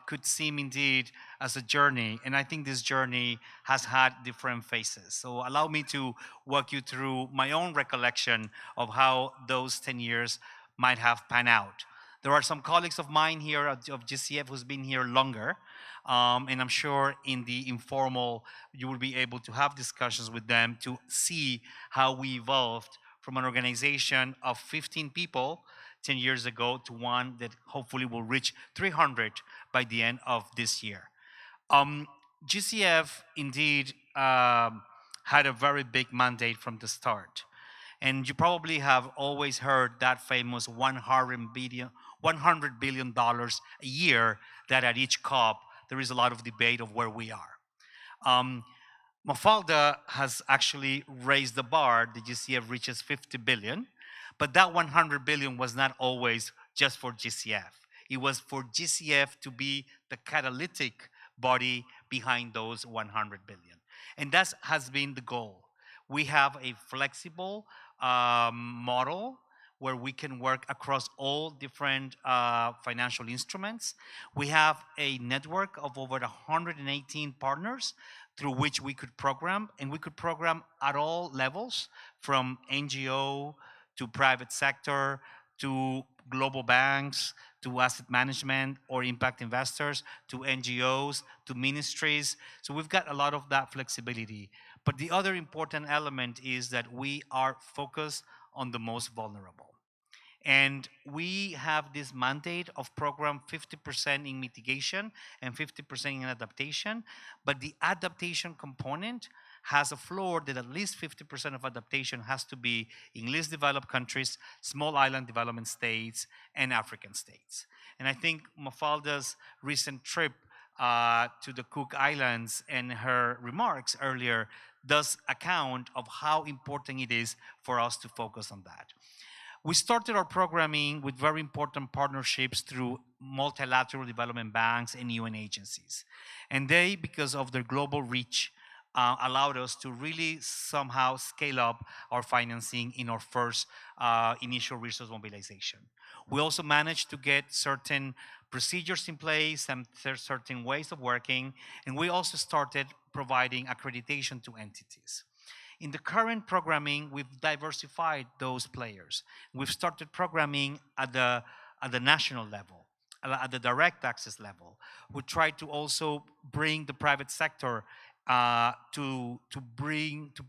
could seem indeed as a journey, and I think this journey has had different phases. So allow me to walk you through my own recollection of how those 10 years might have panned out. There are some colleagues of mine here of GCF who's been here longer, and I'm sure in the informal you will be able to have discussions with them to see how we evolved from an organization of 15 people 10 years ago to one that hopefully will reach 300 by the end of this year. GCF indeed had a very big mandate from the start. And you probably have always heard that famous $100 billion a year that at each COP there is a lot of debate of where we are. Mafalda has actually raised the bar. The GCF reaches 50 billion. But that 100 billion was not always just for GCF. It was for GCF to be the catalytic body behind those 100 billion. And that has been the goal. We have a flexible model where we can work across all different financial instruments. We have a network of over 118 partners through which we could program, and we could program at all levels, from NGO to private sector to global banks to asset management or impact investors to NGOs to ministries. So we've got a lot of that flexibility. But the other important element is that we are focused on the most vulnerable. And we have this mandate of program 50% in mitigation and 50% in adaptation. But the adaptation component has a floor that at least 50% of adaptation has to be in least developed countries, small island development states, and African states. And I think Mafalda's recent trip to the Cook Islands and her remarks earlier does account of how important it is for us to focus on that. We started our programming with very important partnerships through multilateral development banks and UN agencies. And they, because of their global reach, allowed us to really somehow scale up our financing in our first initial resource mobilization. We also managed to get certain procedures in place and certain ways of working, and we also started providing accreditation to entities. In the current programming, we've diversified those players. We've started programming at the national level, at the direct access level. We try to also bring the private sector to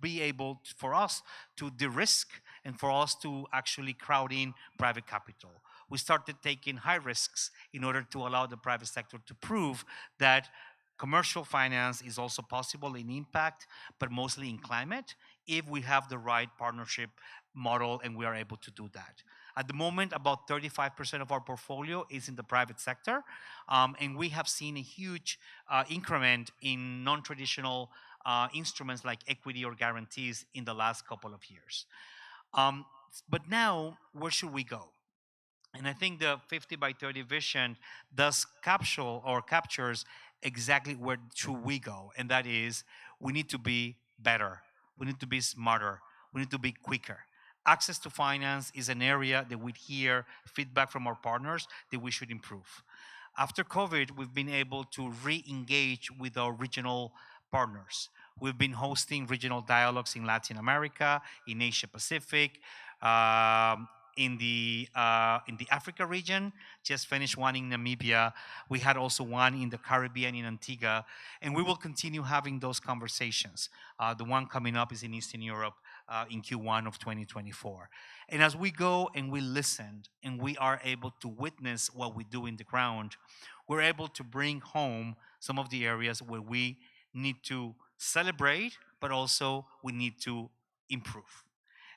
be able for us to de-risk and for us to actually crowd in private capital. We started taking high risks in order to allow the private sector to prove that commercial finance is also possible in impact, but mostly in climate, if we have the right partnership model and we are able to do that. At the moment, about 35% of our portfolio is in the private sector, and we have seen a huge increment in non-traditional instruments like equity or guarantees in the last couple of years. But now, where should we go? And I think the 50 by 30 vision does captures exactly where should we go, and that is we need to be better, we need to be smarter, we need to be quicker. Access to finance is an area that we hear feedback from our partners that we should improve. After COVID, we've been able to re-engage with our regional partners. We've been hosting regional dialogues in Latin America, in Asia Pacific, in the Africa region, just finished one in Namibia. We had also one in the Caribbean in Antigua, and we will continue having those conversations. The one coming up is in Eastern Europe in Q1 of 2024. And as we go and we listen and we are able to witness what we do in the ground, we're able to bring home some of the areas where we need to celebrate, but also we need to improve.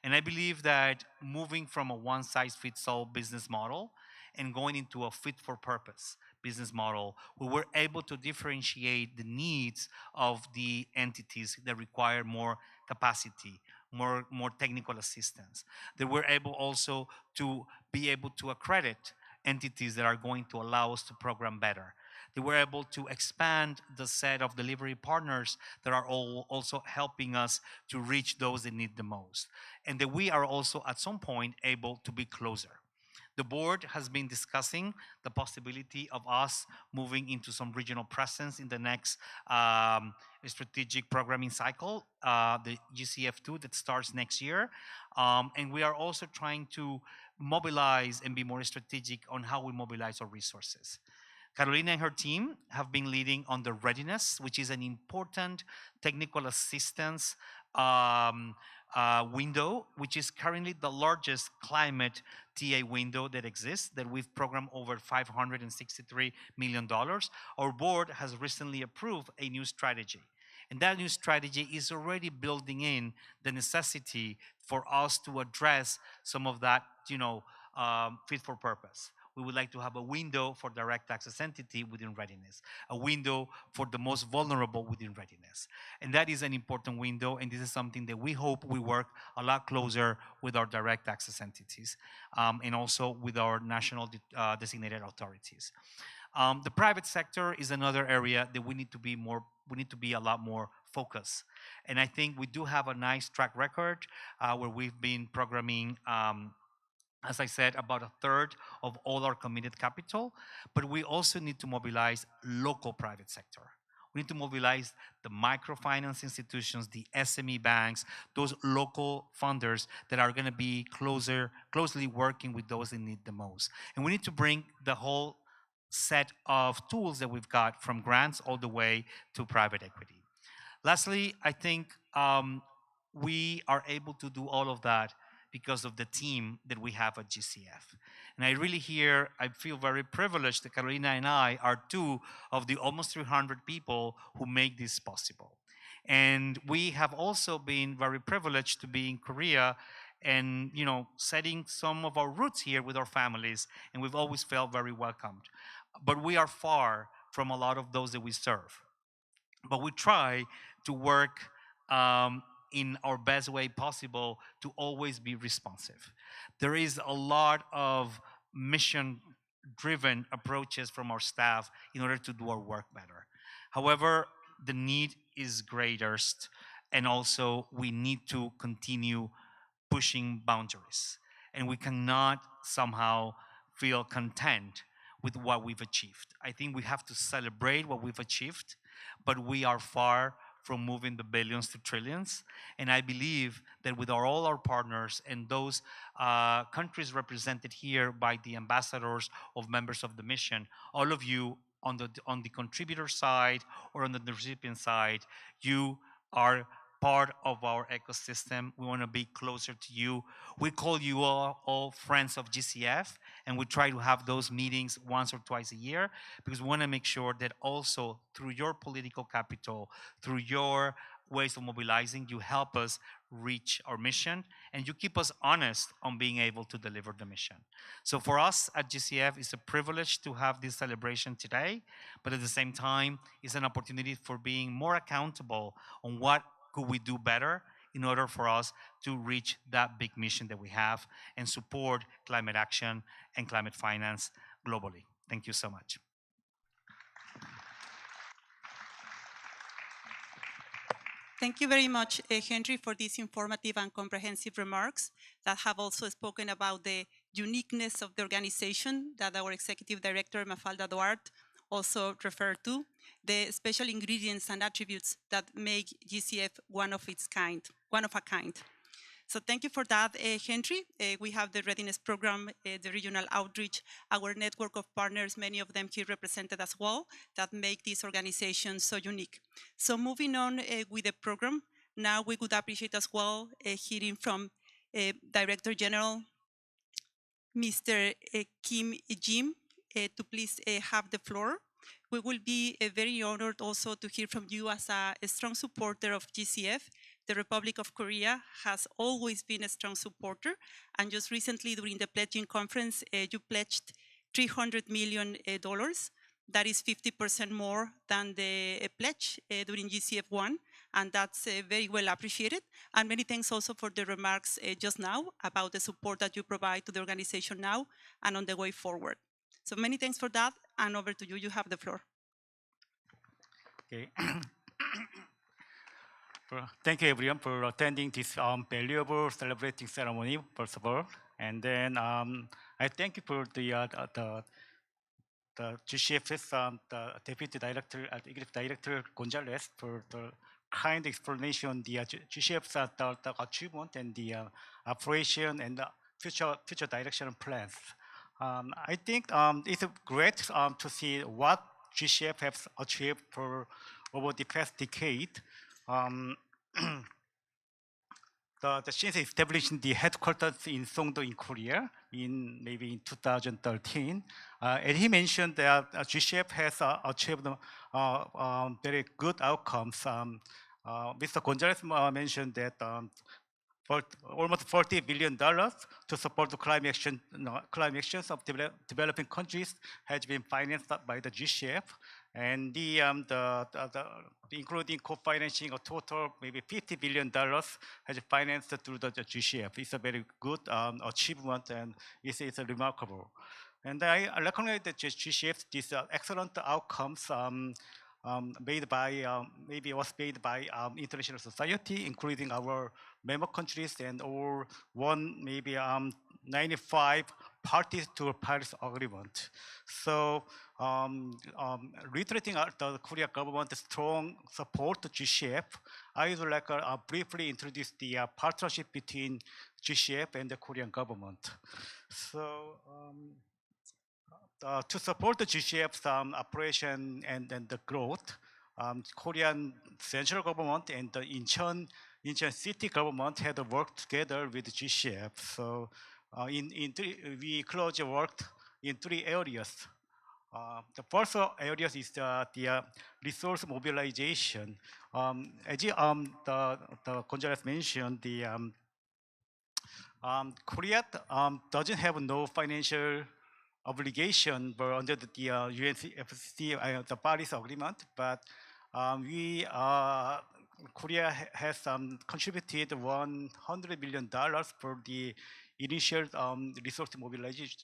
And I believe that moving from a one-size-fits-all business model and going into a fit-for-purpose business model, where we're able to differentiate the needs of the entities that require more capacity, more technical assistance, that we're able also to be able to accredit entities that are going to allow us to program better. They were able to expand the set of delivery partners that are also helping us to reach those that need the most. And that we are also at some point able to be closer. The board has been discussing the possibility of us moving into some regional presence in the next strategic programming cycle, the GCF2 that starts next year. And we are also trying to mobilize and be more strategic on how we mobilize our resources. Carolina and her team have been leading on the readiness, which is an important technical assistance window, which is currently the largest climate TA window that exists, that we've programmed over $563 million. Our board has recently approved a new strategy. And that new strategy is already building in the necessity for us to address some of that, fit for purpose. We would like to have a window for direct access entity within readiness, a window for the most vulnerable within readiness. And that is an important window, and this is something that we hope we work a lot closer with our direct access entities and also with our national designated authorities. The private sector is another area that we need to be a lot more focused. And I think we do have a nice track record where we've been programming as I said, about a third of all our committed capital, but we also need to mobilize local private sector. We need to mobilize the microfinance institutions, the SME banks, those local funders that are going to be closely working with those that need the most. And we need to bring the whole set of tools that we've got, from grants all the way to private equity. Lastly, I think we are able to do all of that because of the team that we have at GCF. And I feel very privileged that Carolina and I are two of the almost 300 people who make this possible. And we have also been very privileged to be in Korea and, setting some of our roots here with our families, and we've always felt very welcomed. But we are far from a lot of those that we serve. But we try to work in our best way possible to always be responsive. There is a lot of mission-driven approaches from our staff in order to do our work better. However, the need is greatest, and also we need to continue pushing boundaries. And we cannot somehow feel content with what we've achieved. I think we have to celebrate what we've achieved, but we are far from moving the billions to trillions. And I believe that with all our partners and those countries represented here by the ambassadors of members of the mission, all of you on the contributor side or on the recipient side, you are part of our ecosystem. We want to be closer to you. We call you all friends of GCF, and we try to have those meetings once or twice a year, because we want to make sure that also through your political capital, through your ways of mobilizing, you help us reach our mission, and you keep us honest on being able to deliver the mission. So for us at GCF, it's a privilege to have this celebration today, but at the same time, it's an opportunity for being more accountable on what could we do better in order for us to reach that big mission that we have and support climate action and climate finance globally. Thank you so much. Thank you very much, Henry, for these informative and comprehensive remarks that have also spoken about the uniqueness of the organization that our Executive Director, Mafalda Duarte, also referred to, the special ingredients and attributes that make GCF one of a kind. So thank you for that, Henry. We have the readiness program, the regional outreach, our network of partners, many of them here represented as well, that make this organization so unique. So moving on with the program, now we would appreciate as well hearing from Director General, Mr. Kim Jim, to please have the floor. We will be very honored also to hear from you as a strong supporter of GCF. The Republic of Korea has always been a strong supporter, and just recently during the pledging conference, you pledged $300 million. That is 50% more than the pledge during GCF1, and that's very well appreciated. And many thanks also for the remarks just now about the support that you provide to the organization now and on the way forward. So many thanks for that, and over to you. You have the floor. Okay. Thank you everyone for attending this valuable celebrating ceremony, first of all. And then I thank you for the GCF's the Deputy Director, Executive Director Gonzalez for the kind explanation on the GCF's the achievement and the operation and the future direction and plans. I think it's great to see what GCF has achieved for over the past decade. Since establishing the headquarters in Songdo in Korea maybe in 2013, and he mentioned that GCF has achieved very good outcomes. Mr. Gonzalez mentioned that for almost $40 billion to support the climate actions of developing countries has been financed by the GCF, and including co-financing a total maybe $50 billion has financed through the GCF. It's a very good achievement, and it's remarkable. And I recognize that GCF, these excellent outcomes made by international society, including our member countries and all one maybe 95 parties to Paris Agreement. So reiterating the Korea government's strong support to GCF, I would like to briefly introduce the partnership between GCF and the Korean government. So to support the GCF's operation and the growth, Korean central government and the Incheon city government had worked together with GCF. So we closely worked in 3 areas. The first area is the resource mobilization. As the Gonzalez mentioned, Korea doesn't have no financial obligation under the UNFCCC, the Paris Agreement, but Korea has contributed $100 million for the initial resource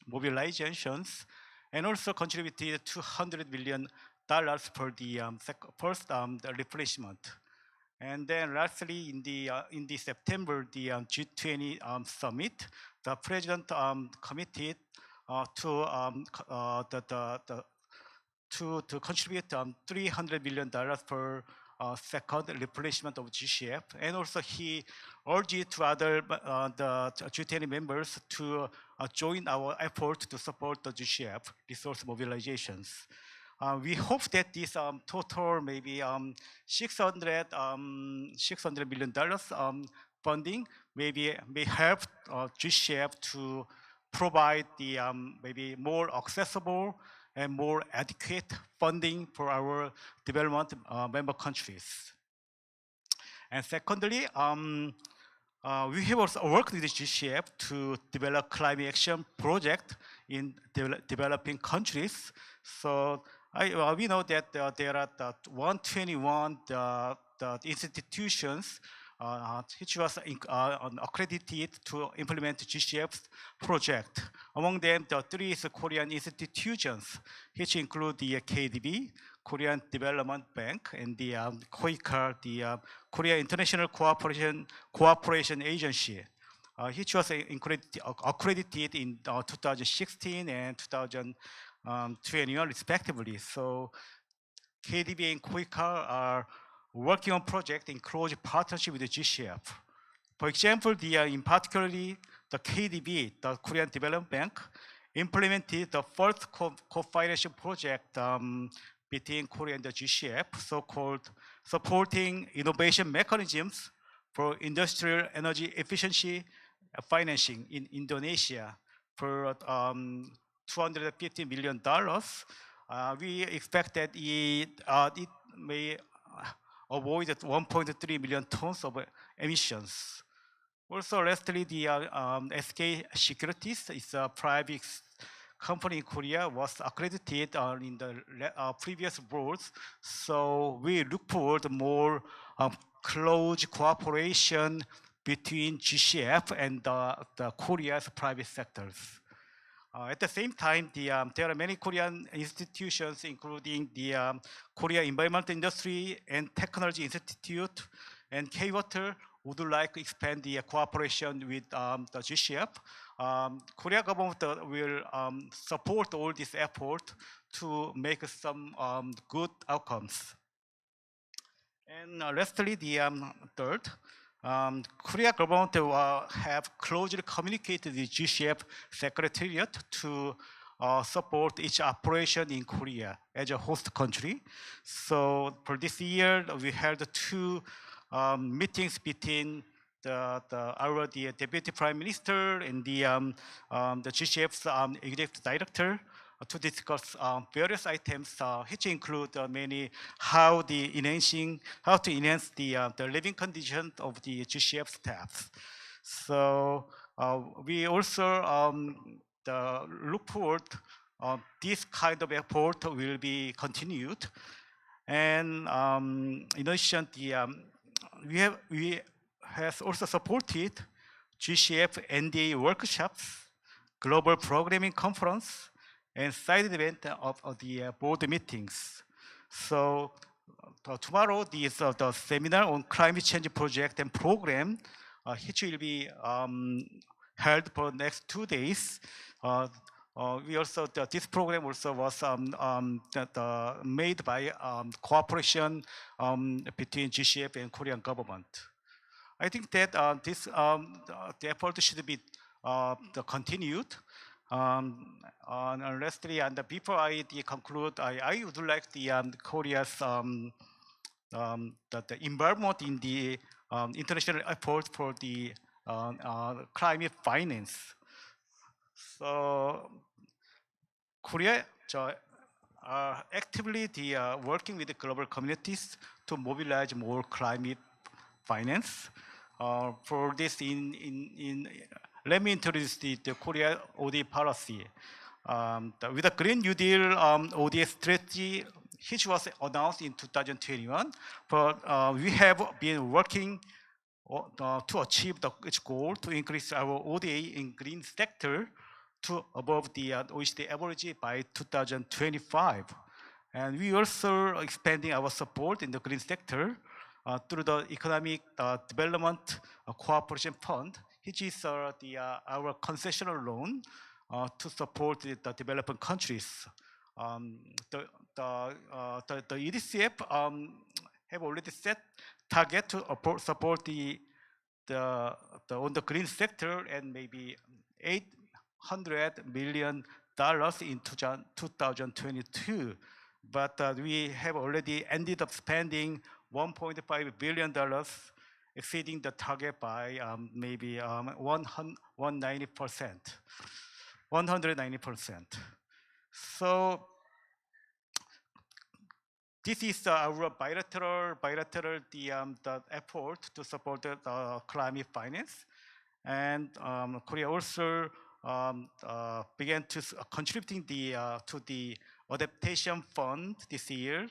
mobilizations, and also contributed $200 million for the first the replenishment. And then lastly, in the September, the G20 summit, the president committed to contribute $300 million for second replenishment of GCF, and also he urged to other the G20 members to join our effort to support the GCF resource mobilizations. We hope that this total maybe $600 million funding may help GCF to provide the maybe more accessible and more adequate funding for our development member countries. And secondly, we have also worked with the GCF to develop climate action project in developing countries. So we know that there are 121 institutions which was accredited to implement GCF's project. Among them, the 3 Korean institutions, which include the KDB, Korean Development Bank, and the KOICA, the Korea International Cooperation Agency, which was accredited in 2016 and 2021 respectively. So KDB and KOICA are working on project in close partnership with the GCF. For example, in particularly the KDB, the Korean Development Bank, implemented the first co-financial project between Korea and the GCF, so-called supporting innovation mechanisms for industrial energy efficiency financing in Indonesia for $250 million. We expect that it may avoid 1.3 million tons of emissions. Also, lastly, the SK Securities is a private company in Korea, was accredited in the previous boards. So we look forward more close cooperation between GCF and the Korea's private sectors. At the same time, there are many Korean institutions, including the Korea Environmental Industry and Technology Institute and K-Water, would like to expand the cooperation with the GCF. Korea government will support all this effort to make some good outcomes. And lastly, the third, Korea government have closely communicated with GCF Secretariat to support each operation in Korea as a host country. So for this year, we held 2 meetings between our Deputy Prime Minister and the GCF's Executive Director to discuss various items, which include how to enhance the living conditions of the GCF staff. So we also look forward this kind of effort will be continued. And in addition, we have also supported GCF NDA workshops, global programming conference, and side event of the board meetings. So tomorrow is the seminar on climate change project and program, which will be held for the next 2 days. We also this program also was made by cooperation between GCF and Korean government. I think that the effort should be continued. And lastly, and before I conclude, I would like the Korea's the involvement in the international effort for the climate finance. So Korea are actively working with the global communities to mobilize more climate finance. For this, let me introduce the Korea ODA policy. With the Green New Deal ODA strategy, which was announced in 2021, but we have been working to achieve its goal to increase our ODA in green sector to above the OECD average by 2025. And we also expanding our support in the green sector through the Economic Development Cooperation Fund, which is our concessional loan to support the developing countries. The EDCF have already set target to support on the green sector and maybe $800 million in 2022. But we have already ended up spending $1.5 billion, exceeding the target by maybe 190%. So this is our bilateral the effort to support the climate finance, and Korea also began to contributing to the adaptation fund this year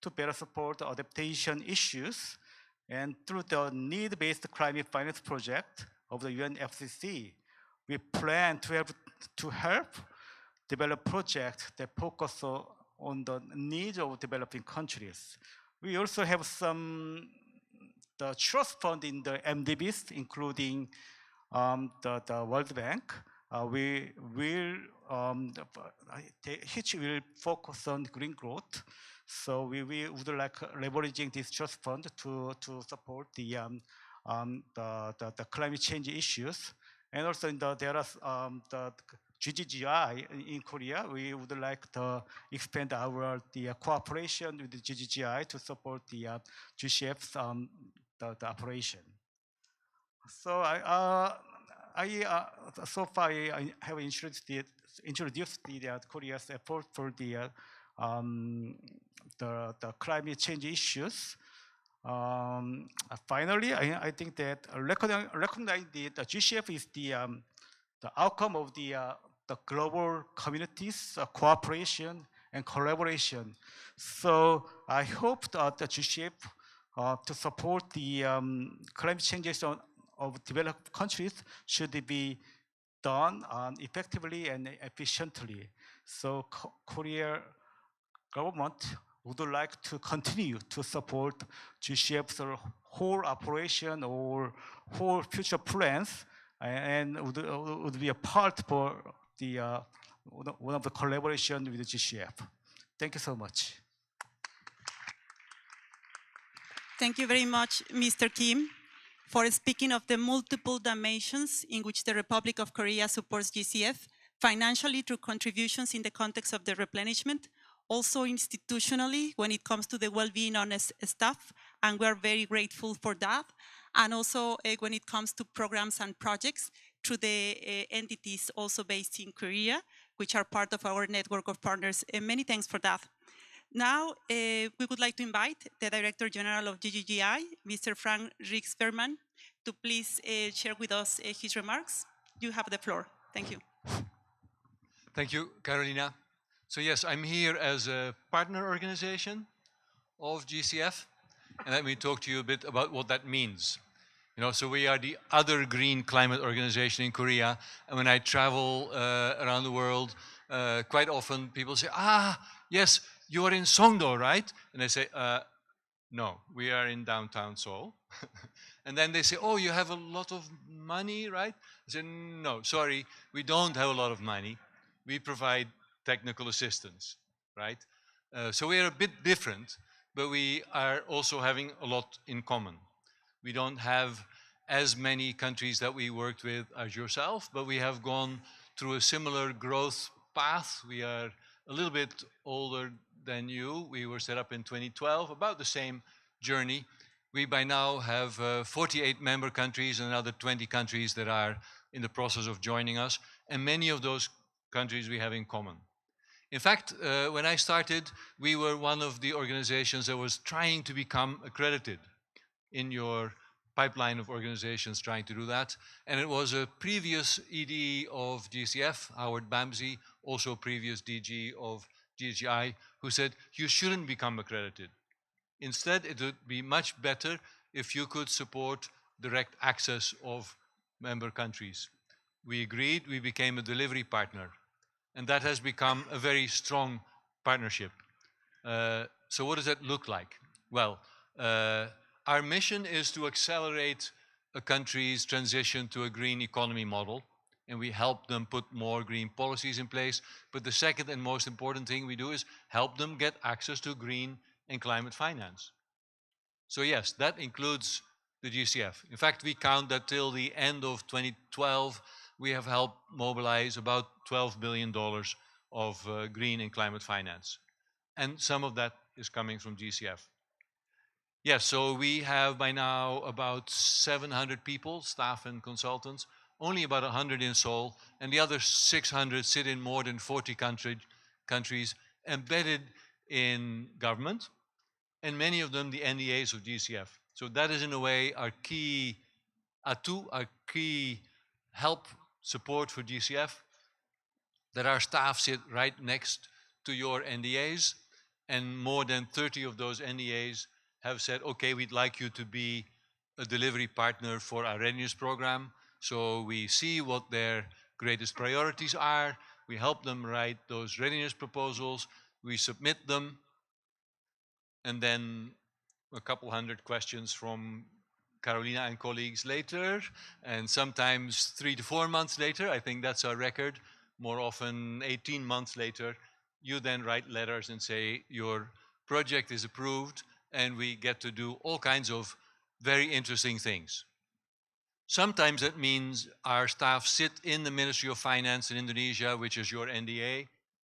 to better support the adaptation issues, and through the need-based climate finance project of the UNFCCC, we plan to help develop projects that focus on the needs of developing countries. We also have the trust fund in the MDBs, including the World Bank. Which will focus on green growth. So we would like leveraging this trust fund to support the climate change issues. And also there are the GGGI in Korea. We would like to expand the cooperation with the GGGI to support the GCF's the operation. So so far I have introduced the Korea's effort for the climate change issues. Finally, I think that recognize the GCF is the outcome of the global communities cooperation and collaboration. So I hope that the GCF to support the climate changes of developed countries should be done effectively and efficiently. So Korea government would like to continue to support GCF's whole operation or whole future plans, and would be a part for the one of the collaboration with the GCF. Thank you so much. Thank you very much, Mr. Kim, for speaking of the multiple dimensions in which the Republic of Korea supports GCF, financially through contributions in the context of the replenishment, also institutionally when it comes to the well-being of staff, and we are very grateful for that, and also when it comes to programs and projects through the entities also based in Korea, which are part of our network of partners. Many thanks for that. Now, we would like to invite the Director General of GGGI, Mr. Frank Riksberman, to please share with us his remarks. You have the floor. Thank you. Thank you, Carolina. So yes, I'm here as a partner organization of GCF, and let me talk to you a bit about what that means. You know, so we are the other green climate organization in Korea, and when I travel around the world, quite often people say, yes, you are in Songdo, right? And I say, no, we are in downtown Seoul. And then they say, oh, you have a lot of money, right? I say, no, sorry, we don't have a lot of money. We provide technical assistance, right? So we are a bit different, but we are also having a lot in common. We don't have as many countries that we worked with as yourself, but we have gone through a similar growth path. We are a little bit older than you. We were set up in 2012, about the same journey. We by now have 48 member countries and another 20 countries that are in the process of joining us, and many of those countries we have in common. In fact, when I started, we were one of the organizations that was trying to become accredited in your pipeline of organizations trying to do that. And it was a previous ED of GCF, Howard Bamsey, also previous DG of GGI, who said, you shouldn't become accredited. Instead, it would be much better if you could support direct access of member countries. We agreed, we became a delivery partner. And that has become a very strong partnership. So what does that look like? Well, our mission is to accelerate a country's transition to a green economy model, and we help them put more green policies in place. But the second and most important thing we do is help them get access to green and climate finance. So yes, that includes the GCF. In fact, we count that till the end of 2012, we have helped mobilize about $12 billion of green and climate finance. And some of that is coming from GCF. Yes, so we have by now about 700 people, staff and consultants, only about 100 in Seoul, and the other 600 sit in more than 40 countries, embedded in government, and many of them the NDAs of GCF. So that is in a way our key our key help support for GCF, that our staff sit right next to your NDAs, and more than 30 of those NDAs have said, okay, we'd like you to be a delivery partner for our readiness program. So we see what their greatest priorities are. We help them write those readiness proposals. We submit them. And then a couple hundred questions from Carolina and colleagues later, and sometimes 3 to 4 months later, I think that's our record, more often 18 months later, you then write letters and say your project is approved, and we get to do all kinds of very interesting things. Sometimes that means our staff sit in the Ministry of Finance in Indonesia, which is your NDA,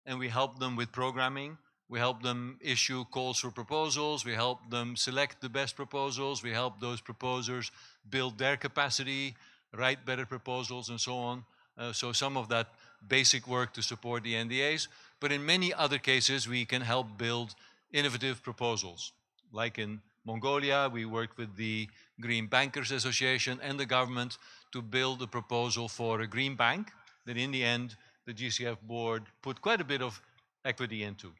and we help them with programming. We help them issue calls for proposals. We help them select the best proposals. We help those proposers build their capacity, write better proposals, and so on. So some of that basic work to support the NDAs. But in many other cases, we can help build innovative proposals. Like in Mongolia, we worked with the Green Bankers Association and the government to build a proposal for a green bank that in the end, the GCF board put quite a bit of equity into.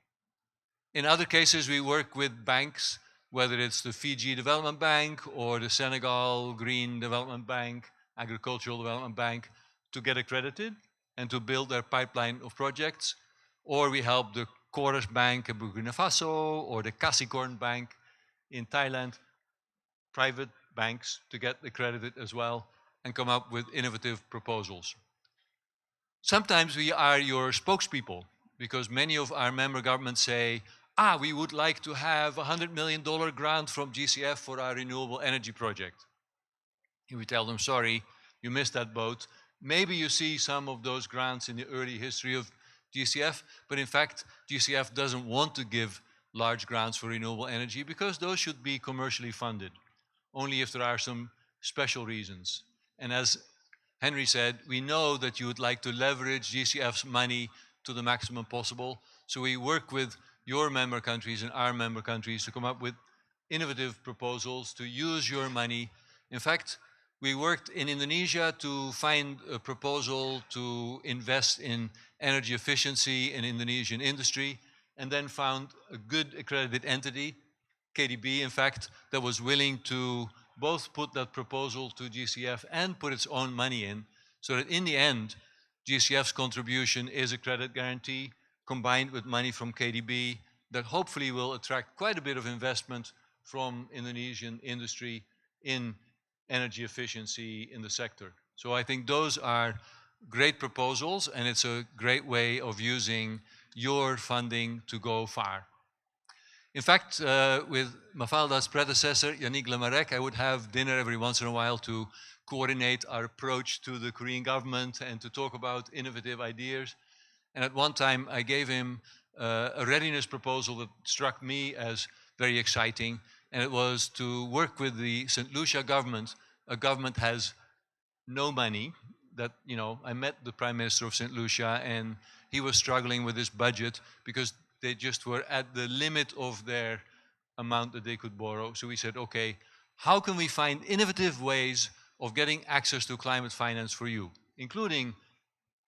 In other cases, we work with banks, whether it's the Fiji Development Bank or the Senegal Green Development Bank, Agricultural Development Bank, to get accredited and to build their pipeline of projects. Or we help the Chorus Bank in Burkina Faso or the Kasikorn Bank in Thailand, private banks, to get accredited as well and come up with innovative proposals. Sometimes we are your spokespeople, because many of our member governments say, we would like to have a $100 million grant from GCF for our renewable energy project. And we tell them, sorry, you missed that boat. Maybe you see some of those grants in the early history of GCF, but in fact, GCF doesn't want to give large grants for renewable energy because those should be commercially funded, only if there are some special reasons. And as Henry said, we know that you would like to leverage GCF's money to the maximum possible, so we work with your member countries and our member countries to come up with innovative proposals to use your money. In fact, we worked in Indonesia to find a proposal to invest in energy efficiency in Indonesian industry, and then found a good accredited entity, KDB in fact, that was willing to both put that proposal to GCF and put its own money in, so that in the end, GCF's contribution is a credit guarantee combined with money from KDB that hopefully will attract quite a bit of investment from Indonesian industry in energy efficiency in the sector. So I think those are great proposals, and it's a great way of using your funding to go far. In fact, with Mafalda's predecessor, Yannick Lemarec, I would have dinner every once in a while to coordinate our approach to the Korean government and to talk about innovative ideas. And at one time, I gave him a readiness proposal that struck me as very exciting, and it was to work with the St. Lucia government. A government has no money. That, you know, I met the Prime Minister of St. Lucia, and he was struggling with this budget because they just were at the limit of their amount that they could borrow. So we said, okay, how can we find innovative ways of getting access to climate finance for you, including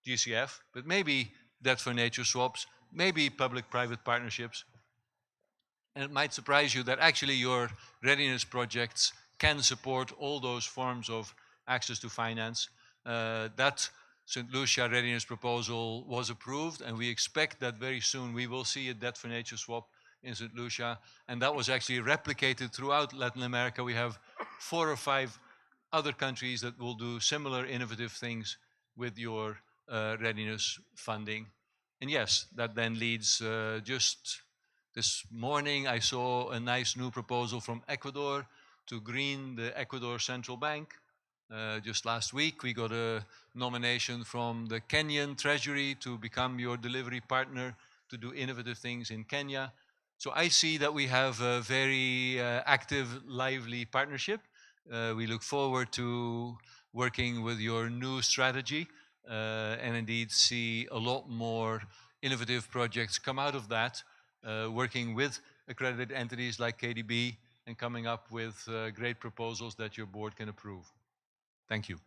GCF, but maybe debt for nature swaps, maybe public-private partnerships. And it might surprise you that actually your readiness projects can support all those forms of access to finance. That St. Lucia readiness proposal was approved, and we expect that very soon we will see a debt for nature swap in St. Lucia, and that was actually replicated throughout Latin America. We have 4 or 5 other countries that will do similar innovative things with your readiness funding. And yes, that then leads, just this morning I saw a nice new proposal from Ecuador to green the Ecuador Central Bank. Just last week we got a nomination from the Kenyan Treasury to become your delivery partner to do innovative things in Kenya. So I see that we have a very active, lively partnership. We look forward to working with your new strategy and indeed see a lot more innovative projects come out of that, working with accredited entities like KDB and coming up with great proposals that your board can approve. Thank you.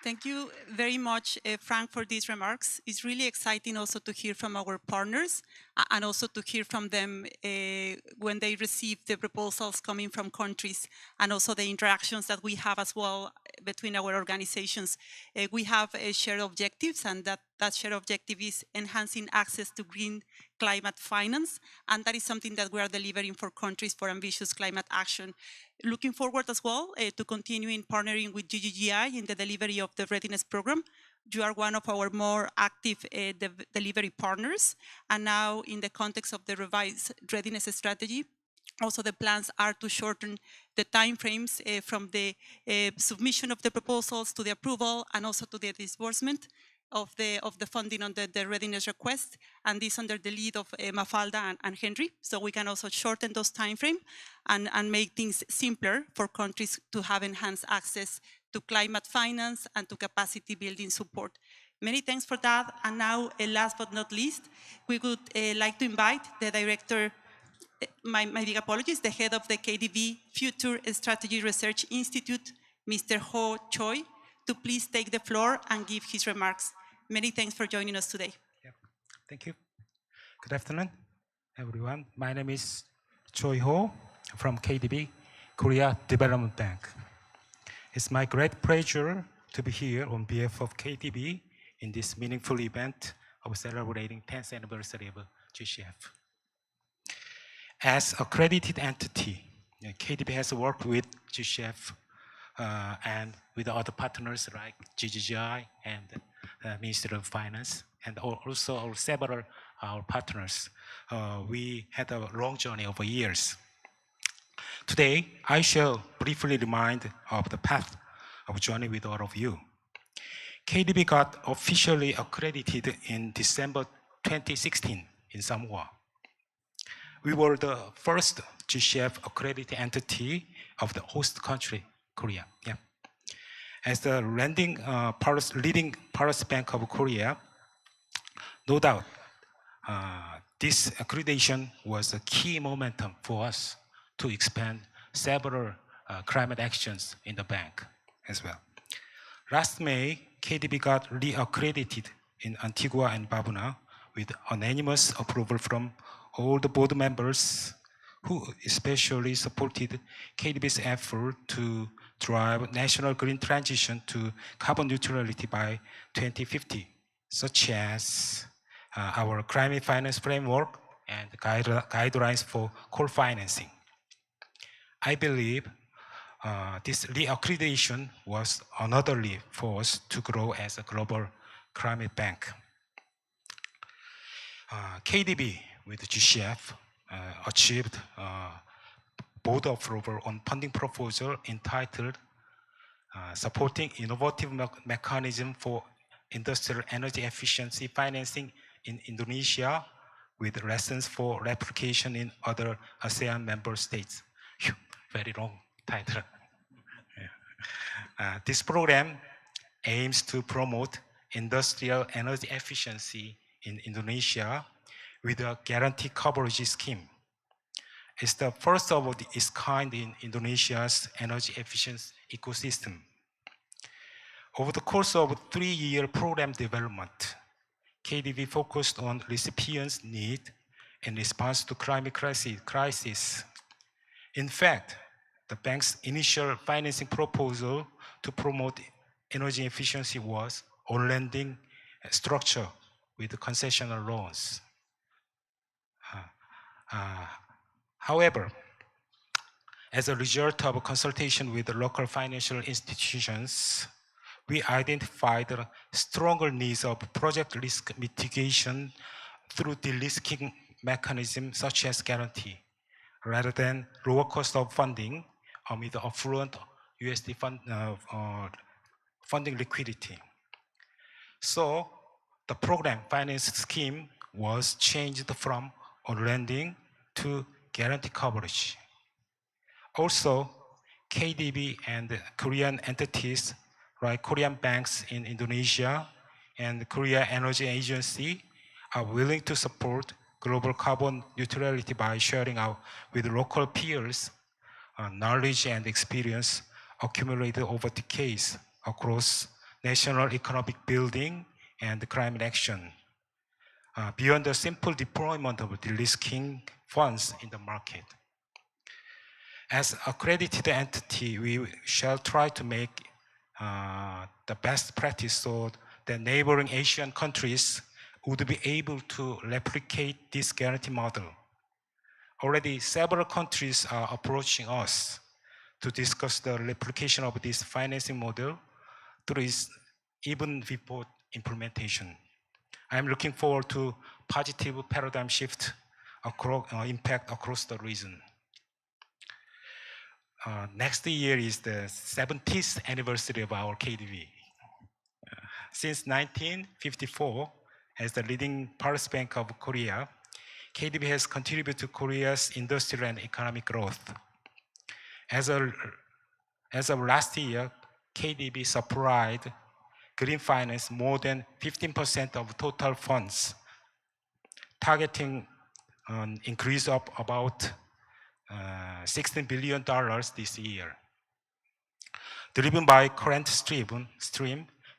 Thank you very much, Frank, for these remarks. It's really exciting also to hear from our partners and also to hear from them when they receive the proposals coming from countries and also the interactions that we have as well between our organizations. We have shared objectives, and that shared objective is enhancing access to green climate finance, and that is something that we are delivering for countries for ambitious climate action. Looking forward as well to continuing partnering with GGGI in the delivery of the readiness program. You are one of our more active delivery partners, and now in the context of the revised readiness strategy, also the plans are to shorten the timeframes from the submission of the proposals to the approval and also to the disbursement of the funding on the readiness request, and this under the lead of Mafalda and Henry. So we can also shorten those timeframes and make things simpler for countries to have enhanced access to climate finance and to capacity building support. Many thanks for that. And now, last but not least, we would like to invite the director, my big apologies, the head of the KDB Future Strategy Research Institute, Mr. Ho Choi, to please take the floor and give his remarks. Many thanks for joining us today. Yep. Thank you. Good afternoon, everyone. My name is Choi Ho from KDB, Korea Development Bank. It's my great pleasure to be here on behalf of KDB in this meaningful event of celebrating 10th anniversary of GCF. As a accredited entity, KDB has worked with GCF and with other partners like GGGI and Ministry of Finance, and also several our partners. We had a long journey over years. Today, I shall briefly remind of the path of journey with all of you. KDB got officially accredited in December 2016 in Samoa. We were the first GCF accredited entity of the host country, Korea. Yeah. As the leading policy bank of Korea, no doubt, this accreditation was a key momentum for us to expand several climate actions in the bank as well. Last May, KDB got re-accredited in Antigua and Barbuda with unanimous approval from all the board members who especially supported KDB's effort to drive national green transition to carbon neutrality by 2050, such as our climate finance framework and guidelines for coal financing. I believe this reaccreditation was another leap for us to grow as a global climate bank. KDB with GCF achieved board approval on funding proposal entitled Supporting Innovative Mechanism for Industrial Energy Efficiency Financing in Indonesia with lessons for replication in other ASEAN member states. Very long title. This program aims to promote industrial energy efficiency in Indonesia with a guarantee coverage scheme. It's the first of its kind in Indonesia's energy efficiency ecosystem. Over the course of a 3-year program development, KDB focused on recipients' need in response to climate crisis. In fact, the bank's initial financing proposal to promote energy efficiency was on lending structure with concessional loans. However, as a result of a consultation with the local financial institutions, we identified stronger needs of project risk mitigation through de-risking mechanisms such as guarantee, rather than lower cost of funding with affluent USD funding liquidity. So the program finance scheme was changed from on lending to guarantee coverage. Also, KDB and Korean entities like Korean banks in Indonesia and Korea Energy Agency are willing to support global carbon neutrality by sharing out with local peers knowledge and experience accumulated over decades across national economic building and climate action, beyond the simple deployment of de-risking funds in the market. As accredited entity, we shall try to make the best practice so that neighboring Asian countries would be able to replicate this guarantee model. Already several countries are approaching us to discuss the replication of this financing model through its even before implementation. I'm looking forward to positive paradigm shift impact across the region. Next year is the 70th anniversary of our KDB. Since 1954, as the leading policy bank of Korea, KDB has contributed to Korea's industrial and economic growth. As of last year, KDB supplied green finance more than 15% of total funds, targeting an increase of about $16 billion this year. Driven by current stream,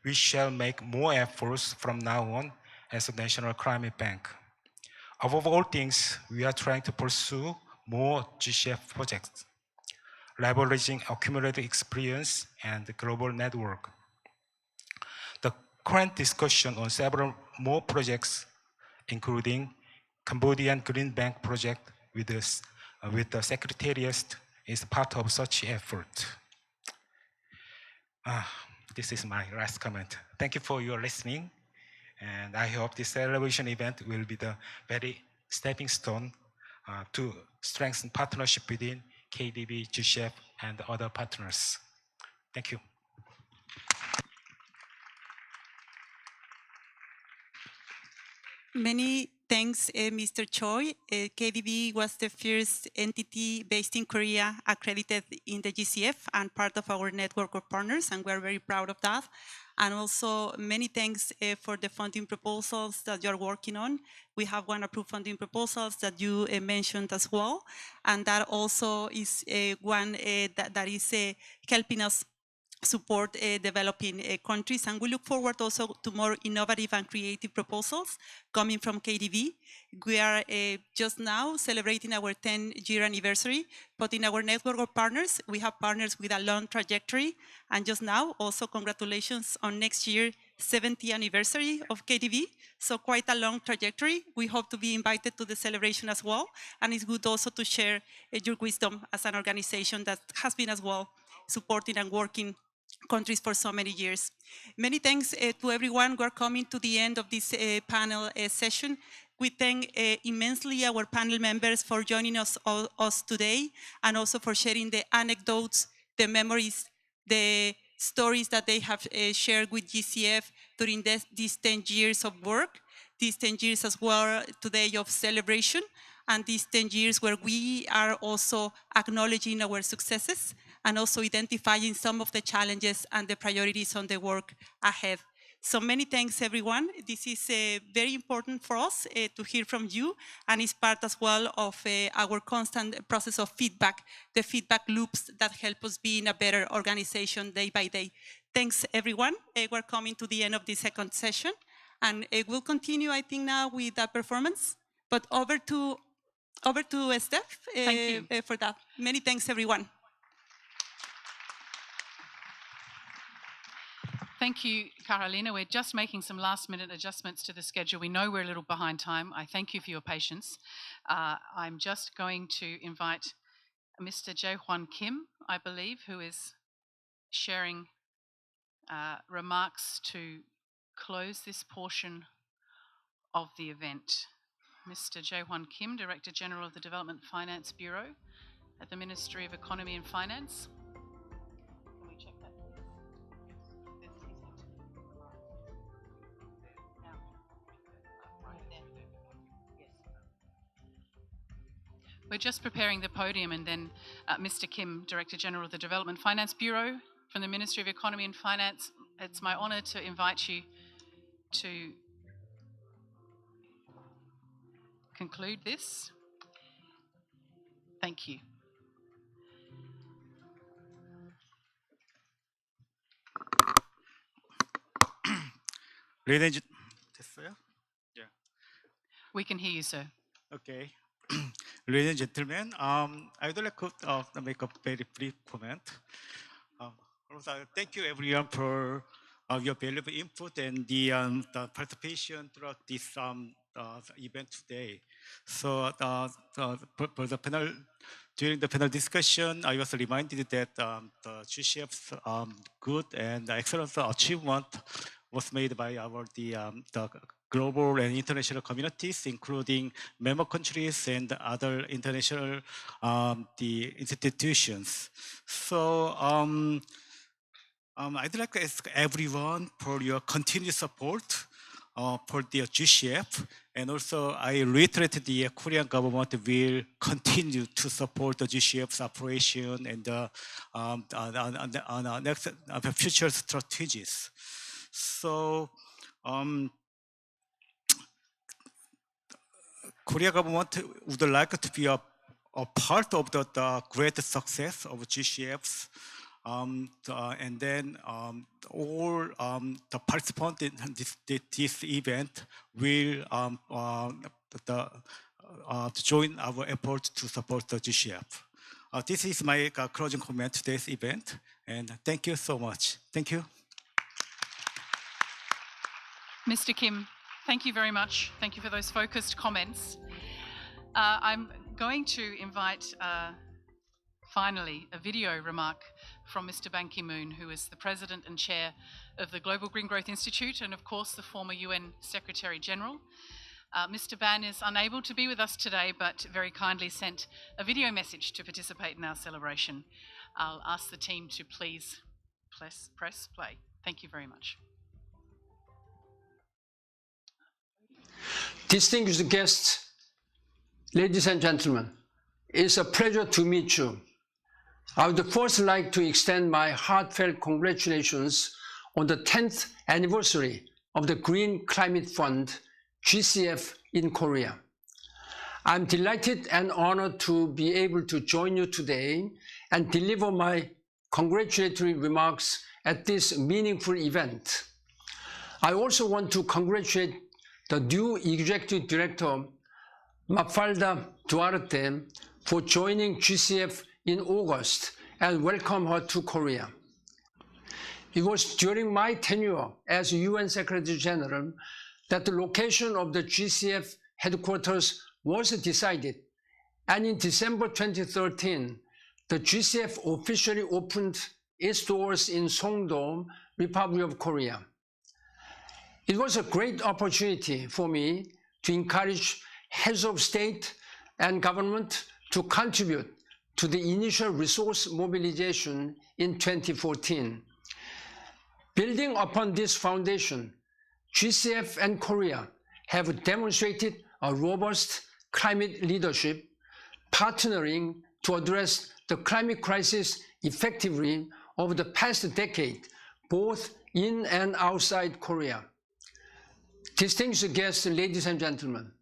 we shall make more efforts from now on as a national climate bank. Above all things, we are trying to pursue more GCF projects, leveraging accumulated experience and global network. The current discussion on several more projects, including Cambodian Green Bank project with the Secretariat, is part of such effort. This is my last comment. Thank you for your listening. And I hope this celebration event will be the very stepping stone to strengthen partnership within KDB, GCF, and other partners. Thank you. Many thanks, Mr. Choi. KDB was the first entity based in Korea accredited in the GCF and part of our network of partners, and we're very proud of that. And also many thanks for the funding proposals that you're working on. We have one approved funding proposals that you mentioned as well, and that also is one that is helping us support developing countries, and we look forward also to more innovative and creative proposals coming from KDB. We are just now celebrating our 10-year anniversary, but in our network of partners, we have partners with a long trajectory, and just now also congratulations on next year 70th anniversary of KTB, so quite a long trajectory. We hope to be invited to the celebration as well, and it's good also to share your wisdom as an organization that has been as well supporting and working countries for so many years. Many thanks to everyone. We're coming to the end of this panel session. We thank immensely our panel members for joining us today, and also for sharing the anecdotes, the memories, the stories that they have shared with GCF during these 10 years of work, these 10 years as well today of celebration, and these 10 years where we are also acknowledging our successes and also identifying some of the challenges and the priorities on the work ahead. So many thanks, everyone. This is very important for us to hear from you, and it's part as well of our constant process of feedback, the feedback loops that help us be in a better organization day by day. Thanks, everyone. We're coming to the end of the second session, and we'll continue, I think, now with the performance. But over to Steph for that. Many thanks, everyone. Thank you, Carolina. We're just making some last-minute adjustments to the schedule. We know we're a little behind time. I thank you for your patience. I'm just going to invite Mr. Jae-hwan Kim, I believe, who is sharing remarks to close this portion of the event. Mr. Jae-hwan Kim, Director General of the Development Finance Bureau at the Ministry of Economy and Finance. Can we check that, please? We're just preparing the podium, and then Mr. Kim, Director General of the Development Finance Bureau from the Ministry of Economy and Finance. It's my honor to invite you to conclude this. Thank you. Ladies, yeah. We can hear you, sir. Okay. Ladies and gentlemen, I would like to make a very brief comment. Thank you everyone for your valuable input and the participation throughout this event today. So for the panel, during the panel discussion, I was reminded that the GCF's good and excellent achievement was made by the global and international communities, including member countries and other international the institutions. So I'd like to ask everyone for your continued support for the GCF, and also I reiterate the Korean government will continue to support the GCF's operation and the next future strategies. So Korea government would like to be a part of the great success of GCFs, and then all the participants in this event will join our effort to support the GCF. This is my closing comment to today's event, and thank you so much. Thank you. Mr. Kim, thank you very much. Thank you for those focused comments. I'm going to invite, finally, a video remark from Mr. Ban Ki-moon, who is the President and Chair of the Global Green Growth Institute and, of course, the former UN Secretary General. Mr. Ban is unable to be with us today, but very kindly sent a video message to participate in our celebration. I'll ask the team to please press play. Thank you very much. Distinguished guests, ladies and gentlemen, it's a pleasure to meet you. I would first like to extend my heartfelt congratulations on the 10th anniversary of the Green Climate Fund, GCF, in Korea. I'm delighted and honored to be able to join you today and deliver my congratulatory remarks at this meaningful event. I also want to congratulate the new Executive Director, Mafalda Duarte, for joining GCF in August and welcome her to Korea. It was during my tenure as UN Secretary General that the location of the GCF headquarters was decided, and in December 2013, the GCF officially opened its doors in Songdo, Republic of Korea. It was a great opportunity for me to encourage heads of state and government to contribute to the initial resource mobilization in 2014. Building upon this foundation, GCF and Korea have demonstrated a robust climate leadership, partnering to address the climate crisis effectively over the past decade, both in and outside Korea. Distinguished guests, ladies and gentlemen,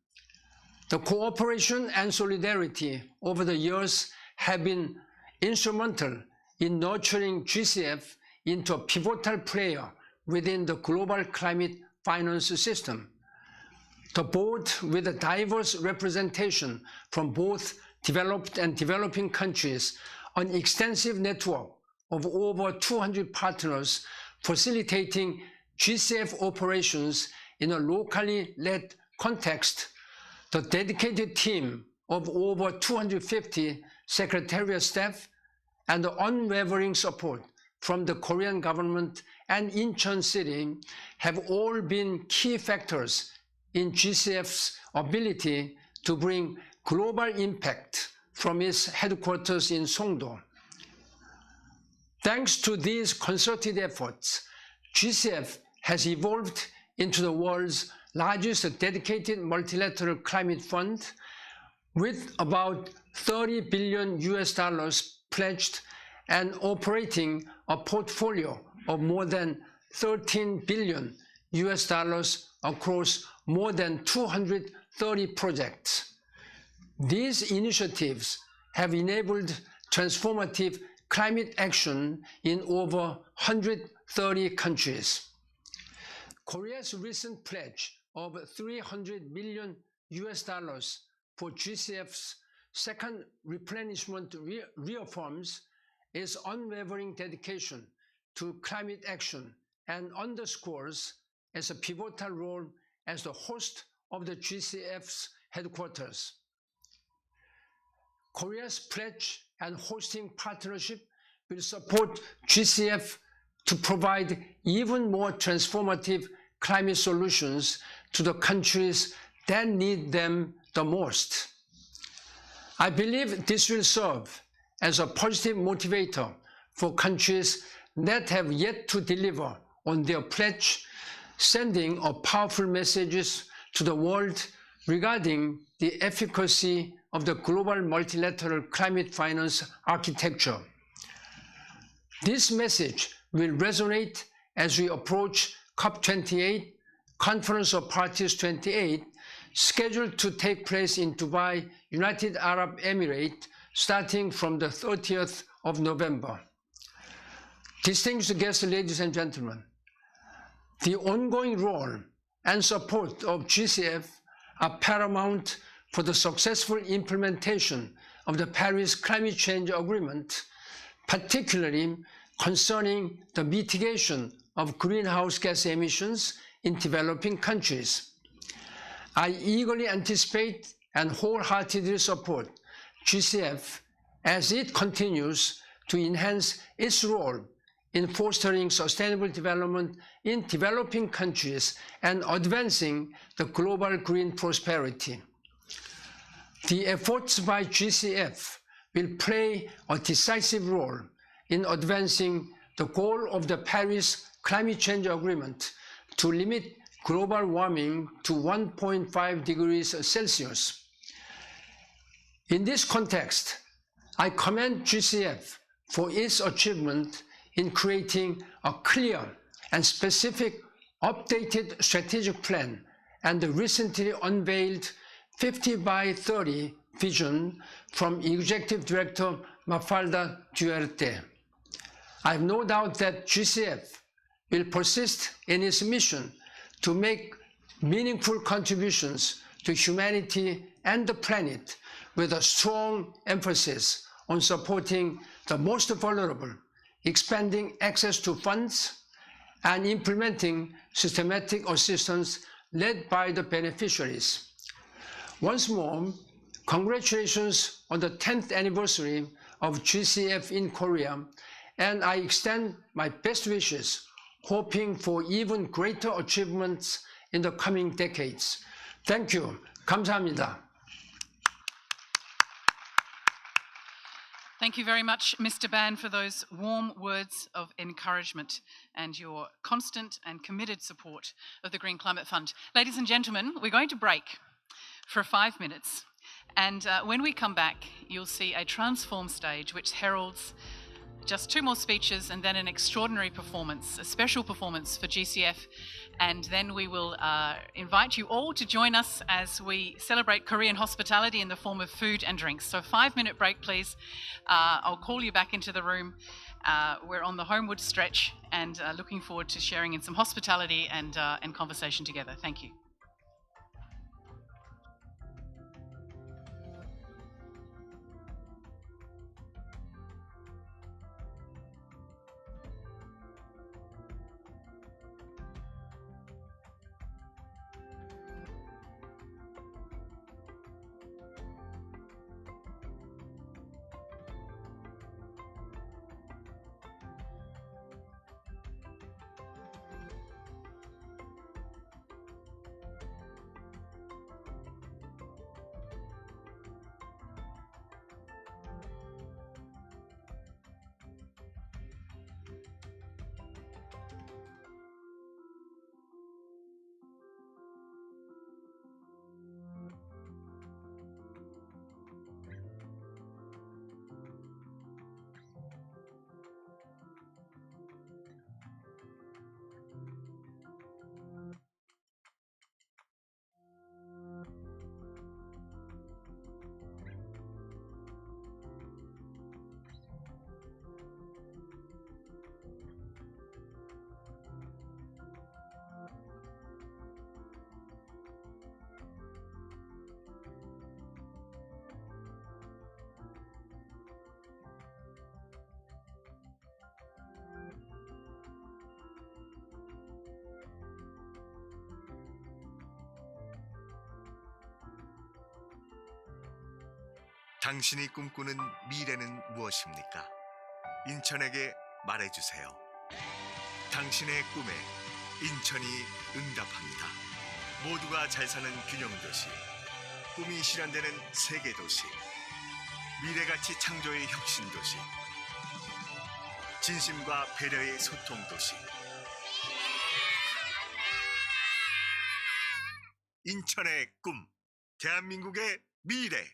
the cooperation and solidarity over the years have been instrumental in nurturing GCF into a pivotal player within the global climate finance system. The board, with a diverse representation from both developed and developing countries, an extensive network of over 200 partners facilitating GCF operations in a locally led context, the dedicated team of over 250 secretariat staff, and the unwavering support from the Korean government and Incheon City have all been key factors in GCF's ability to bring global impact from its headquarters in Songdo. Thanks to these concerted efforts, GCF has evolved into the world's largest dedicated multilateral climate fund, with about $30 billion pledged and operating a portfolio of more than $13 billion across more than 230 projects. These initiatives have enabled transformative climate action in over 130 countries. Korea's recent pledge of $300 million for GCF's second replenishment reaffirms its unwavering dedication to climate action and underscores its pivotal role as the host of the GCF's headquarters. Korea's pledge and hosting partnership will support GCF to provide even more transformative climate solutions to the countries that need them the most. I believe this will serve as a positive motivator for countries that have yet to deliver on their pledge, sending a powerful messages to the world regarding the efficacy of the global multilateral climate finance architecture. This message will resonate as we approach COP28, Conference of Parties 28, scheduled to take place in Dubai, United Arab Emirates, starting from the 30th of November. Distinguished guests, ladies and gentlemen, the ongoing role and support of GCF are paramount for the successful implementation of the Paris Climate Change Agreement, particularly concerning the mitigation of greenhouse gas emissions in developing countries. I eagerly anticipate and wholeheartedly support GCF as it continues to enhance its role in fostering sustainable development in developing countries and advancing the global green prosperity. The efforts by GCF will play a decisive role in advancing the goal of the Paris Climate Change Agreement to limit global warming to 1.5 degrees Celsius. In this context, I commend GCF for its achievement in creating a clear and specific updated strategic plan and the recently unveiled 50 by 30 vision from Executive Director Mafalda Duarte. I have no doubt that GCF will persist in its mission to make meaningful contributions to humanity and the planet, with a strong emphasis on supporting the most vulnerable expanding access to funds, and implementing systematic assistance led by the beneficiaries. Once more, congratulations on the 10th anniversary of GCF in Korea, and I extend my best wishes, hoping for even greater achievements in the coming decades. Thank you. 감사합니다. Thank you very much, Mr. Ban, for those warm words of encouragement and your constant and committed support of the Green Climate Fund. Ladies and gentlemen, we're going to break for 5 minutes. And when we come back, you'll see a transform stage which heralds just 2 more speeches and then an extraordinary performance, a special performance for GCF. And then we will invite you all to join us as we celebrate Korean hospitality in the form of food and drinks. So 5-minute break, please. I'll call you back into the room. We're on the homeward stretch and looking forward to sharing in some hospitality and conversation together. Thank you. 당신이 꿈꾸는 미래는 무엇입니까? 인천에게 말해주세요. 당신의 꿈에 인천이 응답합니다. 모두가 잘 사는 균형도시, 꿈이 실현되는 세계도시, 미래가치 창조의 혁신도시, 진심과 배려의 소통도시. 인천의 꿈, 대한민국의 미래.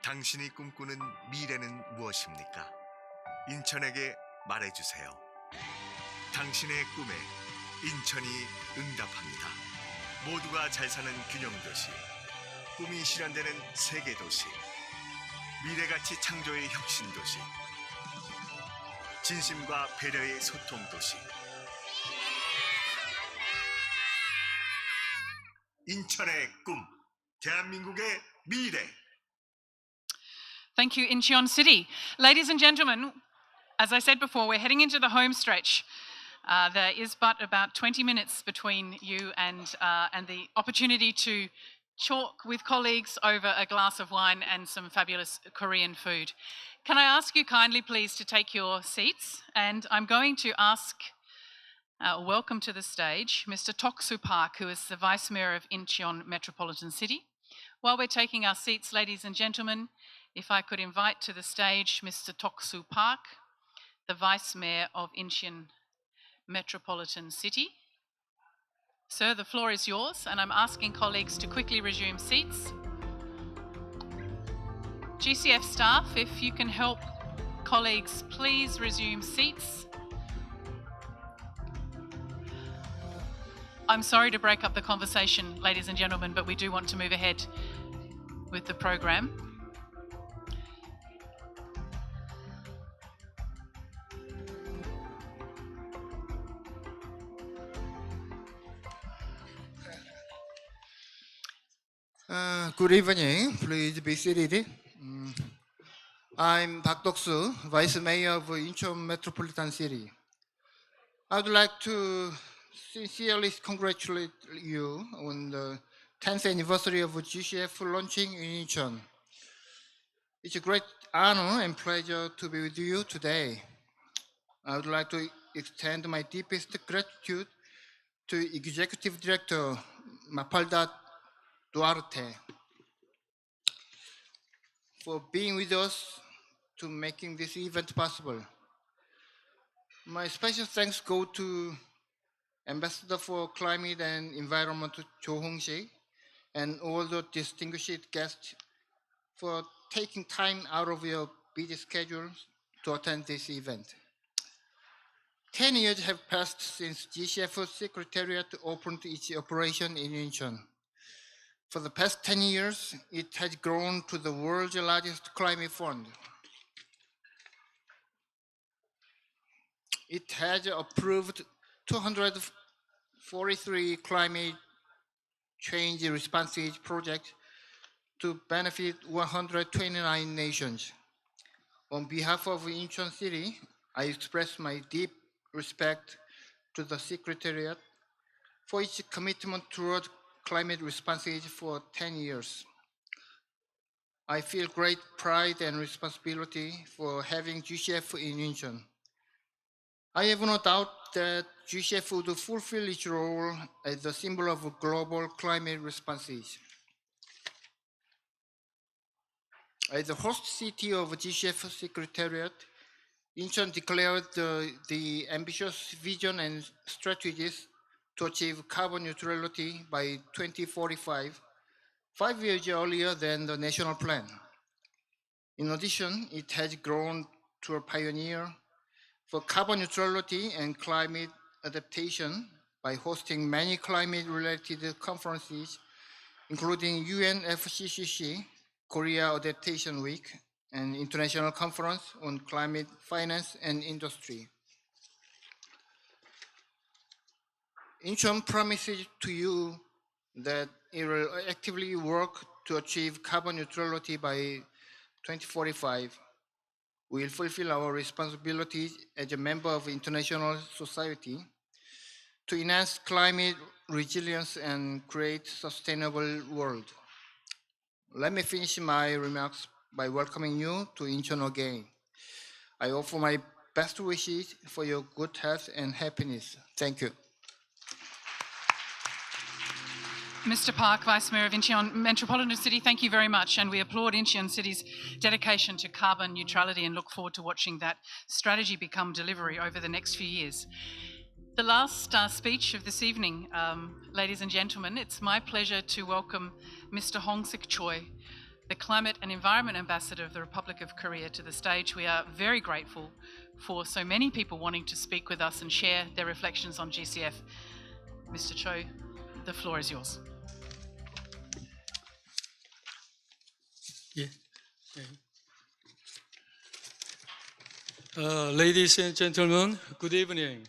당신이 꿈꾸는 미래는 무엇입니까? 인천에게 말해주세요. 당신의 꿈에 인천이 응답합니다. 모두가 잘 사는 균형도시, 꿈이 실현되는 세계도시, 미래가치 창조의 혁신도시, 진심과 배려의 소통도시, 인천의 꿈, 대한민국의 미래. Thank you, Incheon City. Ladies and gentlemen, as I said before, we're heading into the home stretch. There is but about 20 minutes between you and the opportunity to talk with colleagues over a glass of wine and some fabulous Korean food. Can I ask you kindly, please, to take your seats? And I'm going to ask, welcome to the stage, Mr. Toksu Park, who is the Vice Mayor of Incheon Metropolitan City. While we're taking our seats, ladies and gentlemen, if I could invite to the stage Mr. Toksu Park, the Vice Mayor of Incheon Metropolitan City. Sir, the floor is yours, and I'm asking colleagues to quickly resume seats. GCF staff, if you can help colleagues, please resume seats. I'm sorry to break up the conversation, ladies and gentlemen, but we do want to move ahead with the program. Good evening. Please be seated. I'm Park Dok-soo, Vice Mayor of Incheon Metropolitan City. I would like to sincerely congratulate you on the 10th anniversary of GCF launching in Incheon. It's a great honor and pleasure to be with you today. I would like to extend my deepest gratitude to Executive Director Mapalda Duarte for being with us to making this event possible. My special thanks go to Ambassador for Climate and Environment Jo Hong-sik and all the distinguished guests for taking time out of your busy schedules to attend this event. 10 years have passed since GCF Secretariat opened its operation in Incheon. For the past 10 years, it has grown to the world's largest climate fund. It has approved 243 climate change responses projects to benefit 129 nations. On behalf of Incheon City, I express my deep respect to the Secretariat for its commitment toward climate responses for 10 years. I feel great pride and responsibility for having GCF in Incheon. I have no doubt that GCF would fulfill its role as a symbol of global climate responses. As the host city of GCF Secretariat, Incheon declared the ambitious vision and strategies to achieve carbon neutrality by 2045, 5 years earlier than the national plan. In addition, it has grown to a pioneer for carbon neutrality and climate adaptation by hosting many climate-related conferences, including UNFCCC, Korea Adaptation Week, an international conference on climate finance and industry. Incheon promises to you that it will actively work to achieve carbon neutrality by 2045. We will fulfill our responsibilities as a member of international society to enhance climate resilience and create sustainable world. Let me finish my remarks by welcoming you to Incheon again. I offer my best wishes for your good health and happiness. Thank you. Mr. Park, Vice Mayor of Incheon Metropolitan City, thank you very much, and we applaud Incheon City's dedication to carbon neutrality and look forward to watching that strategy become delivery over the next few years. The last speech of this evening, ladies and gentlemen, it's my pleasure to welcome Mr. Hong-sik Choi, the Climate and Environment Ambassador of the Republic of Korea to the stage. We are very grateful for so many people wanting to speak with us and share their reflections on GCF. Mr. Cho, the floor is yours. Yeah. Ladies and gentlemen, good evening.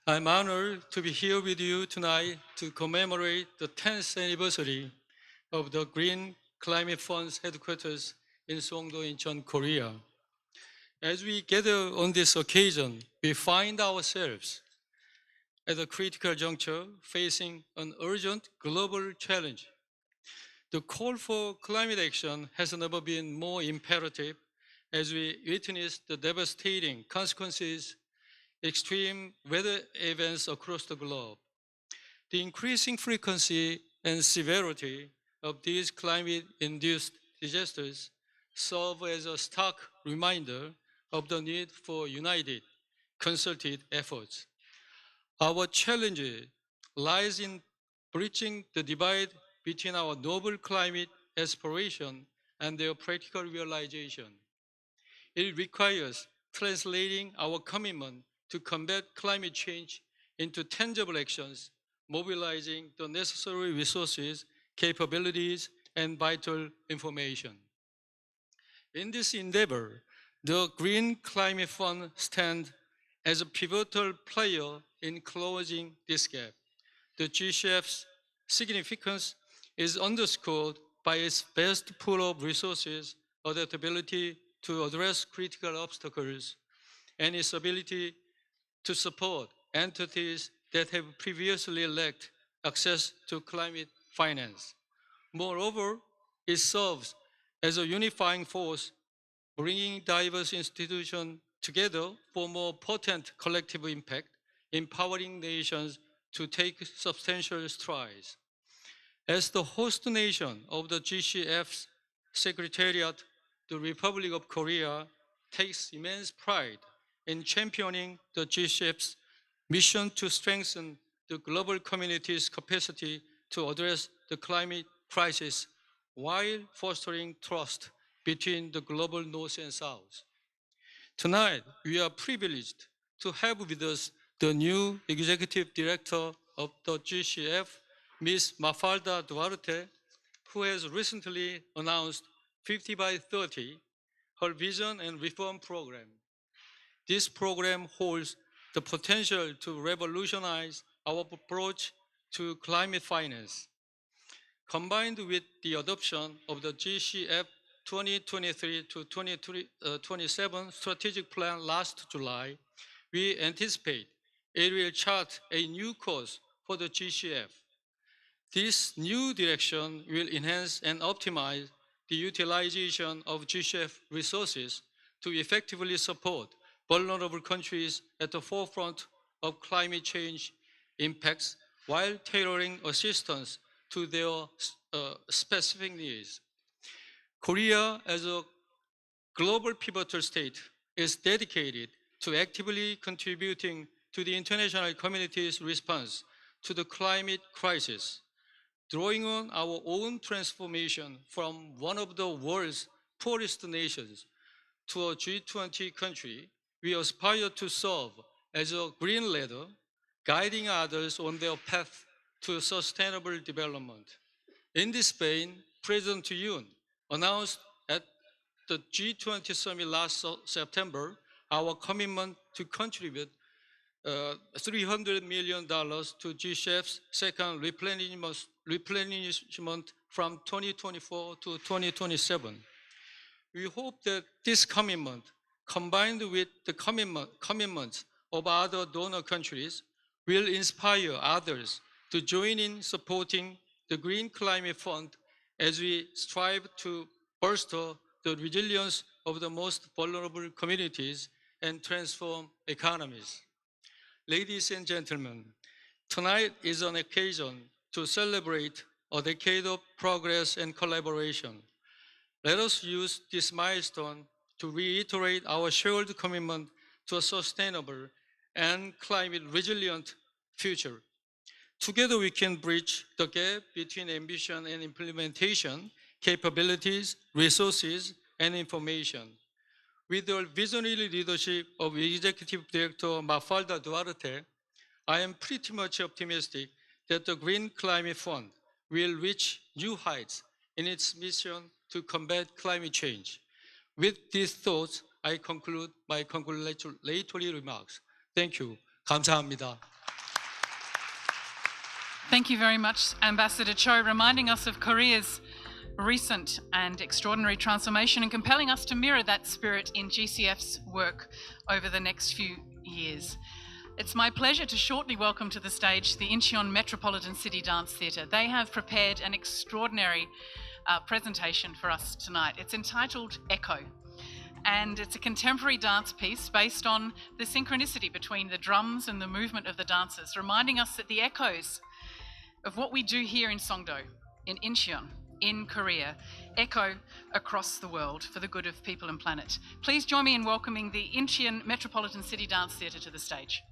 I'm honored to be here with you tonight to commemorate the 10th anniversary of the Green Climate Fund's headquarters in Songdo, Incheon, Korea. As we gather on this occasion, we find ourselves at a critical juncture facing an urgent global challenge. The call for climate action has never been more imperative as we witness the devastating consequences of extreme weather events across the globe. The increasing frequency and severity of these climate-induced disasters serve as a stark reminder of the need for united, concerted efforts. Our challenge lies in bridging the divide between our noble climate aspiration and their practical realization. It requires translating our commitment to combat climate change into tangible actions, mobilizing the necessary resources, capabilities, and vital information. In this endeavor, the Green Climate Fund stands as a pivotal player in closing this gap. The GCF's significance is underscored by its vast pool of resources, adaptability to address critical obstacles, and its ability to support entities that have previously lacked access to climate finance. Moreover, it serves as a unifying force, bringing diverse institutions together for more potent collective impact, empowering nations to take substantial strides. As the host nation of the GCF's Secretariat, the Republic of Korea takes immense pride in championing the GCF's mission to strengthen the global community's capacity to address the climate crisis while fostering trust between the global North and South. Tonight, we are privileged to have with us the new Executive Director of the GCF, Ms. Mafalda Duarte, who has recently announced 50 by 30, her vision and reform program. This program holds the potential to revolutionize our approach to climate finance. Combined with the adoption of the GCF 2023 to 2027 strategic plan last July, we anticipate it will chart a new course for the GCF. This new direction will enhance and optimize the utilization of GCF resources to effectively support vulnerable countries at the forefront of climate change impacts while tailoring assistance to their specific needs. Korea, as a global pivotal state, is dedicated to actively contributing to the international community's response to the climate crisis. Drawing on our own transformation from one of the world's poorest nations to a G20 country, we aspire to serve as a green leader, guiding others on their path to sustainable development. In this vein, President Yoon announced at the G20 summit last September our commitment to contribute $300 million to GCF's second replenishment from 2024 to 2027. We hope that this commitment, combined with the commitments of other donor countries, will inspire others to join in supporting the Green Climate Fund as we strive to bolster the resilience of the most vulnerable communities and transform economies. Ladies and gentlemen, tonight is an occasion to celebrate a decade of progress and collaboration. Let us use this milestone to reiterate our shared commitment to a sustainable and climate resilient future. Together we can bridge the gap between ambition and implementation, capabilities, resources, and information. With the visionary leadership of Executive Director Mafalda Duarte, I am pretty much optimistic that the Green Climate Fund will reach new heights in its mission to combat climate change. With these thoughts, I conclude my congratulatory remarks. Thank you. 감사합니다. Thank you very much, Ambassador Cho, reminding us of Korea's recent and extraordinary transformation and compelling us to mirror that spirit in GCF's work over the next few years. It's my pleasure to shortly welcome to the stage the Incheon Metropolitan City Dance Theatre. They have prepared an extraordinary presentation for us tonight. It's entitled Echo, and it's a contemporary dance piece based on the synchronicity between the drums and the movement of the dancers, reminding us that the echoes of what we do here in Songdo, in Incheon, in Korea, echo across the world for the good of people and planet. Please join me in welcoming the Incheon Metropolitan City Dance Theatre to the stage.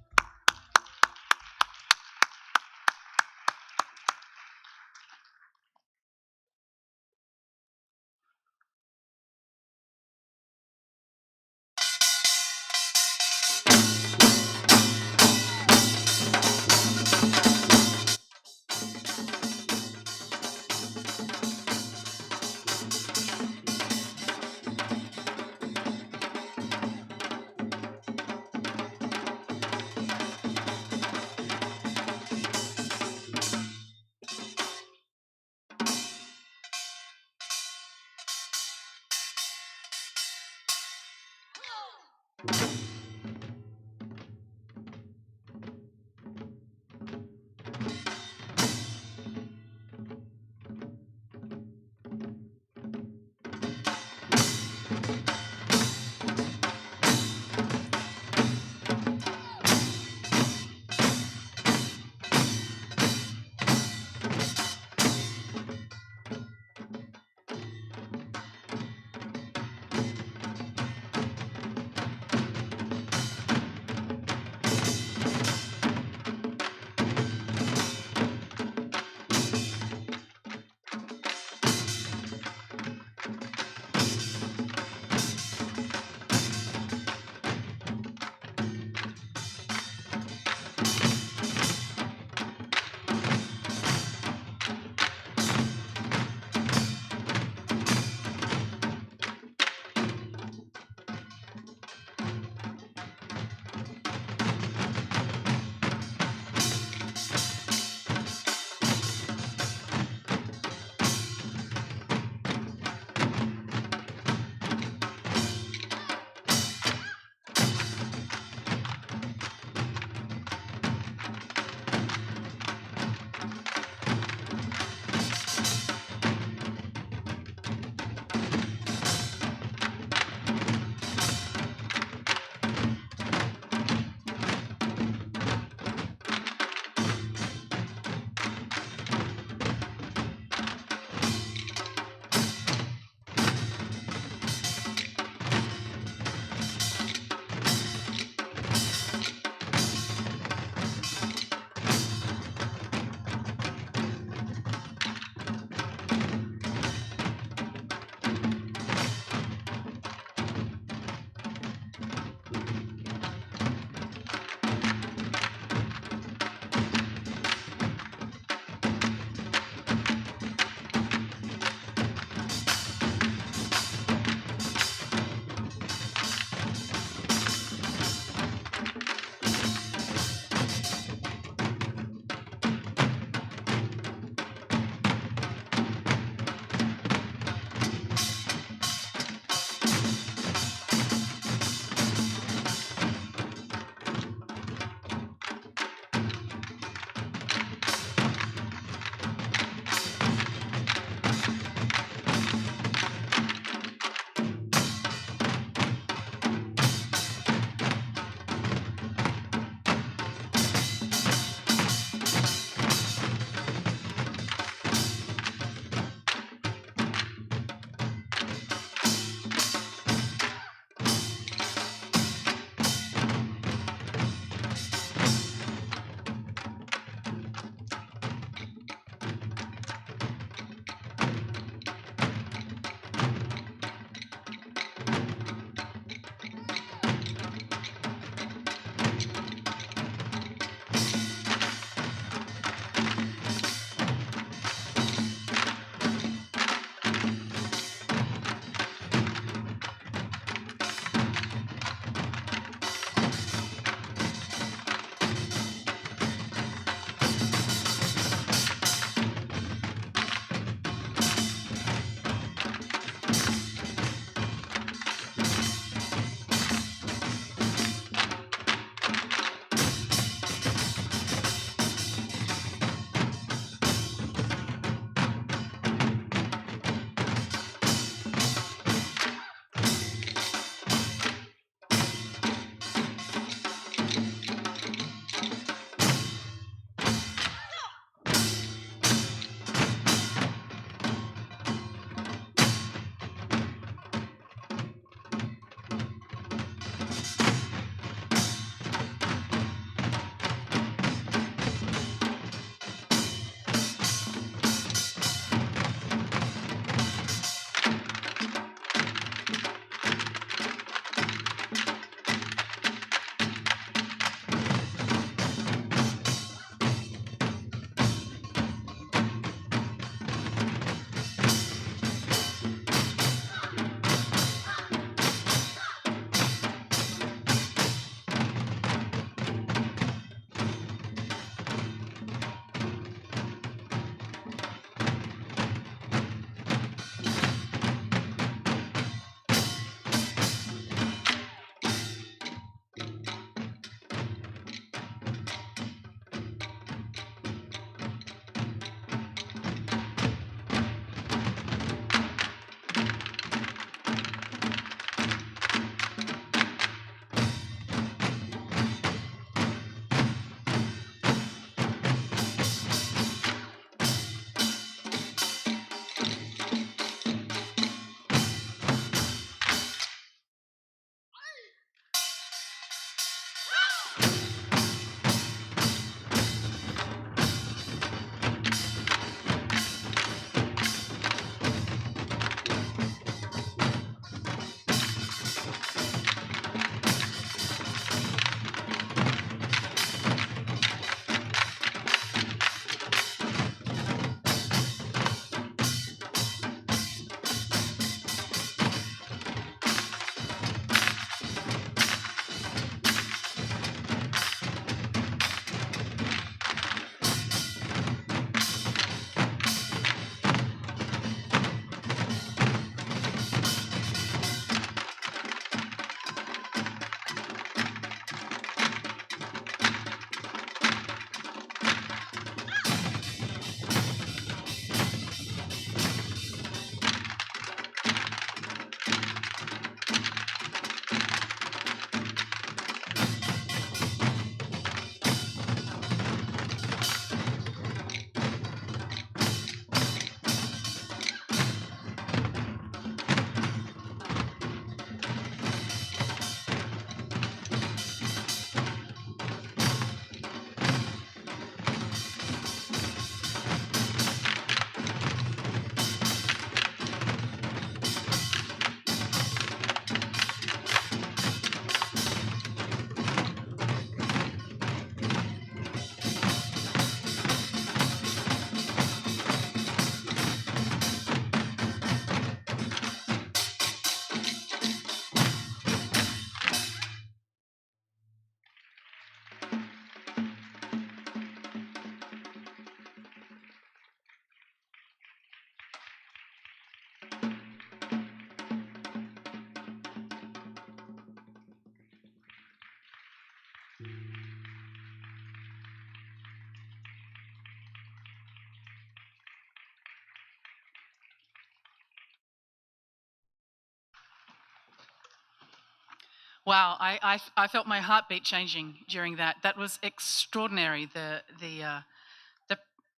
Wow, I felt my heartbeat changing during that. That was extraordinary. The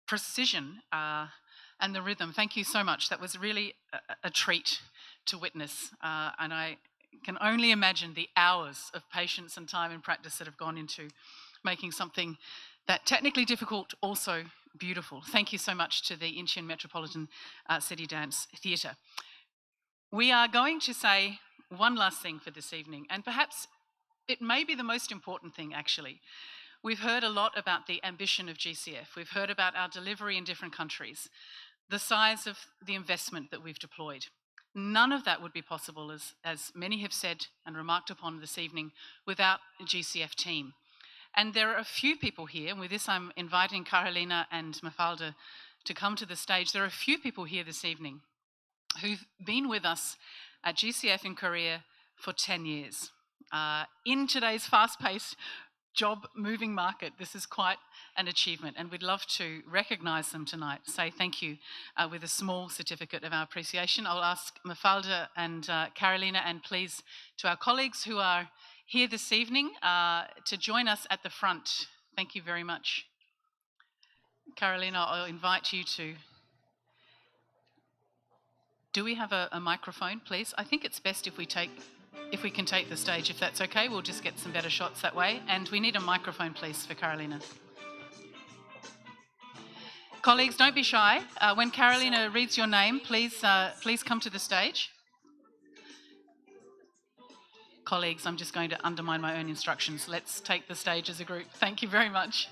precision and the rhythm. Thank you so much. That was really a treat to witness, and I can only imagine the hours of patience and time and practice that have gone into making something that technically difficult also beautiful. Thank you so much to the Incheon Metropolitan City Dance Theatre. We are going to say one last thing for this evening, and perhaps it may be the most important thing actually. We've heard a lot about the ambition of GCF. We've heard about our delivery in different countries, the size of the investment that we've deployed. None of that would be possible, as many have said and remarked upon this evening, without the GCF team. And there are a few people here, and with this I'm inviting Carolina and Mafalda to come to the stage. There are a few people here this evening who've been with us at GCF in Korea for 10 years. In today's fast-paced, job-moving market, this is quite an achievement, and we'd love to recognise them tonight, say thank you with a small certificate of our appreciation. I'll ask Mafalda and Carolina, and please to our colleagues who are here this evening to join us at the front. Thank you very much. Carolina, I'll invite you to... Do we have a microphone, please? I think it's best if we can take the stage, if that's okay. We'll just get some better shots that way. And we need a microphone, please, for Carolina. Colleagues, don't be shy. When Carolina reads your name, please come to the stage. Colleagues, I'm just going to undermine my own instructions. Let's take the stage as a group. Thank you very much.